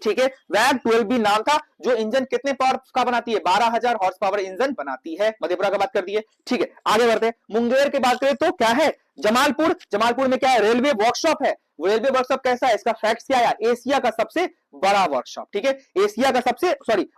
ठीक है, वैग 12B नाम था, जो इंजन कितने पावर का बनाती है, 12,000 हॉर्स पावर इंजन बनाती है। मधेपुरा का बात कर दिए। ठीक है, आगे बढ़ते हैं, मुंगेर की बात करें तो क्या है, जमालपुर। जमालपुर में क्या है, रेलवे वर्कशॉप है। रेलवे वर्कशॉप कैसा है, इसका फैक्ट क्या है, एशिया का सबसे बड़ा वर्कशॉप। ठीक है, एशिया का सबसे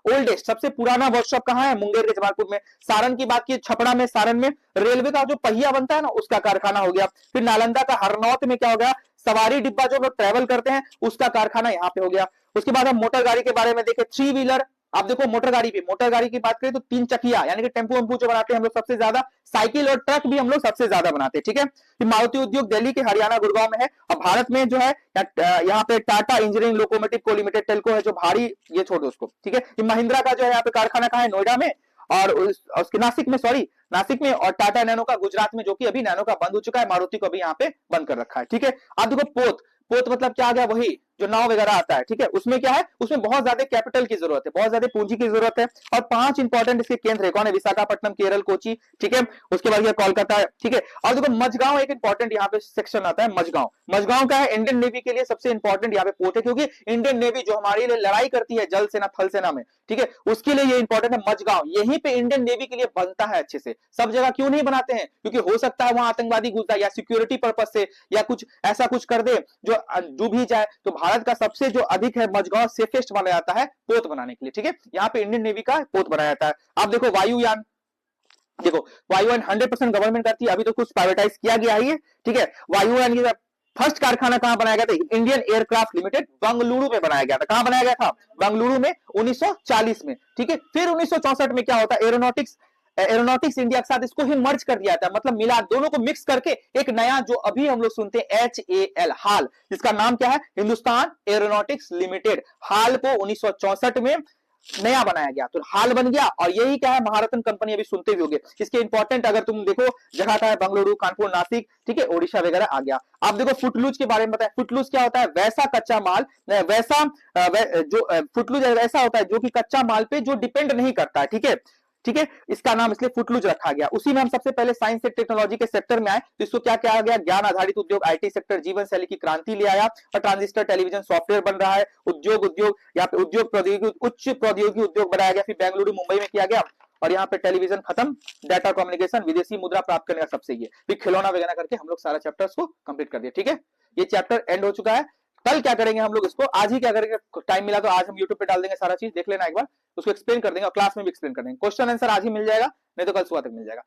ओल्डेस्ट सबसे पुराना वर्कशॉप कहां है, मुंगेर के जमालपुर में। सारण की बात की, छपड़ा में, सारण में रेलवे का जो पहिया बनता है ना, उसका कारखाना हो गया। फिर नालंदा का हरनौत में क्या हो गया, सवारी डिब्बा जो लोग ट्रेवल करते हैं उसका कारखाना यहाँ पे हो गया। उसके बाद हम मोटर गाड़ी के बारे में देखें, 3 व्हीलर। आप देखो मोटर गाड़ी पे, मोटर गाड़ी की बात करें तो 3 चकिया यानी कि टेम्पो वेम्पो जो बनाते हैं हम लोग सबसे ज्यादा, साइकिल और ट्रक भी हम लोग सबसे ज्यादा बनाते हैं। ठीक है, फिर मारुति उद्योग दिल्ली के हरियाणा गुड़गांव में है। और भारत में जो है यहाँ पे टाटा इंजीनियरिंग लोकोमोटिव को लिमिटेड टेल्को है, जो भारी, ये छोड़ दो उसको। ठीक है, महिंद्रा का जो है यहाँ पे कारखाना कहाँ है, नोएडा में, और उसके नासिक में, नासिक में, और टाटा नैनो का गुजरात में, जो कि अभी नैनो का बंद हो चुका है, मारुति को अभी यहाँ पे बंद कर रखा है। ठीक है, आप देखो पोत, पोत मतलब क्या आ गया, वही जो नाव वगैरह आता है। ठीक है, उसमें क्या है, उसमें बहुत ज्यादा कैपिटल की जरूरत है, बहुत ज्यादा पूंजी की जरूरत है। और 5 इंपॉर्टेंट इसके केंद्र है, कौन है, विशाखापट्टनम, केरल, कोची। ठीक है, उसके बाद कोलकाता है। ठीक है, और देखो मझगांव एक इंपॉर्टेंट यहाँ पे सेक्शन आता है, मझगांव। मझगांव का है, इंडियन नेवी के लिए सबसे इंपॉर्टेंट यहाँ पे पोर्ट है, क्योंकि इंडियन नेवी जो हमारे लिए लड़ाई करती है जल सेना थल सेना में, ठीक है, उसके लिए ये इंपॉर्टेंट है मझगांव। यहीं पे इंडियन नेवी के लिए बनता है अच्छे से। सब जगह क्यों नहीं बनाते हैं, क्योंकि हो सकता है वहां आतंकवादी घुस जाए या सिक्योरिटी पर्पज से या कुछ ऐसा कुछ कर दे जो डूब ही जाए। तो भारत का सबसे जो अधिक है मझगांव सेफेस्ट माना जाता है पोत बनाने के लिए। ठीक है, यहाँ पे इंडियन नेवी का पोत बनाया जाता है। आप देखो वायुयान, देखो वायुयान 100% गवर्नमेंट करती है, अभी तो कुछ प्राइवेटाइज किया गया है। ठीक है, वायुयान की फर्स्ट कारखाना कहां बनाया गया था, इंडियन एयरक्राफ्ट लिमिटेड बंगलुरु में बनाया गया था। कहां बनाया गया था, बंगलुरु में, 1940 में। ठीक है, फिर 1964 में क्या होता है, एरोनॉटिक्स इंडिया के साथ इसको ही मर्ज कर दिया था, मतलब मिला, दोनों को मिक्स करके एक नया, जो अभी हम लोग सुनते हैं HAL, हाल, जिसका नाम क्या है, हिंदुस्तान एरोनॉटिक्स लिमिटेड। हाल को 1964 में नया बनाया गया, तो हाल बन गया। और यही क्या है, महारत्न कंपनी, अभी सुनते भी होंगे। इसके इंपॉर्टेंट अगर तुम देखो जगह का है, बंगलुरु, कानपुर, नासिक, ठीक है, ओडिशा वगैरह आ गया। आप देखो फुटलूज के बारे में बताया, फुटलूज क्या होता है, वैसा कच्चा माल, जो फुटलूज ऐसा होता है जो कि कच्चा माल पे जो डिपेंड नहीं करता है। ठीक है, ठीक है, इसका नाम इसलिए फुटलूज रखा गया। उसी में हम सबसे पहले साइंस एंड टेक्नोलॉजी के सेक्टर में आए, तो इसको क्या किया गया, ज्ञान आधारित उद्योग, IT सेक्टर, जीवन शैली की क्रांति ले आया। और ट्रांजिस्टर, टेलीविजन, सॉफ्टवेयर बन रहा है। उद्योग यहाँ पे उद्योग प्रौद्योगिकी, उच्च प्रौद्योगिकी उद्योग बनाया गया। फिर बेंगलुरु, मुंबई में किया गया। और यहाँ पे टेलीविजन खत्म, डाटा कम्युनिकेशन, विदेशी मुद्रा प्राप्त करने का सबसे ये, फिर खिलौना वगैरह करके हम लोग सारा चैप्टर्स को कंप्लीट कर दिया। ठीक है, ये चैप्टर एंड हो चुका है। कल क्या करेंगे हम लोग इसको, आज ही क्या करेंगे, टाइम मिला तो आज हम यूट्यूब पे डाल देंगे, सारा चीज देख लेना एक बार, उसको एक्सप्लेन कर देंगे और क्लास में भी एक्सप्लेन कर देंगे। क्वेश्चन आंसर आज ही मिल जाएगा, नहीं तो कल सुबह तक मिल जाएगा।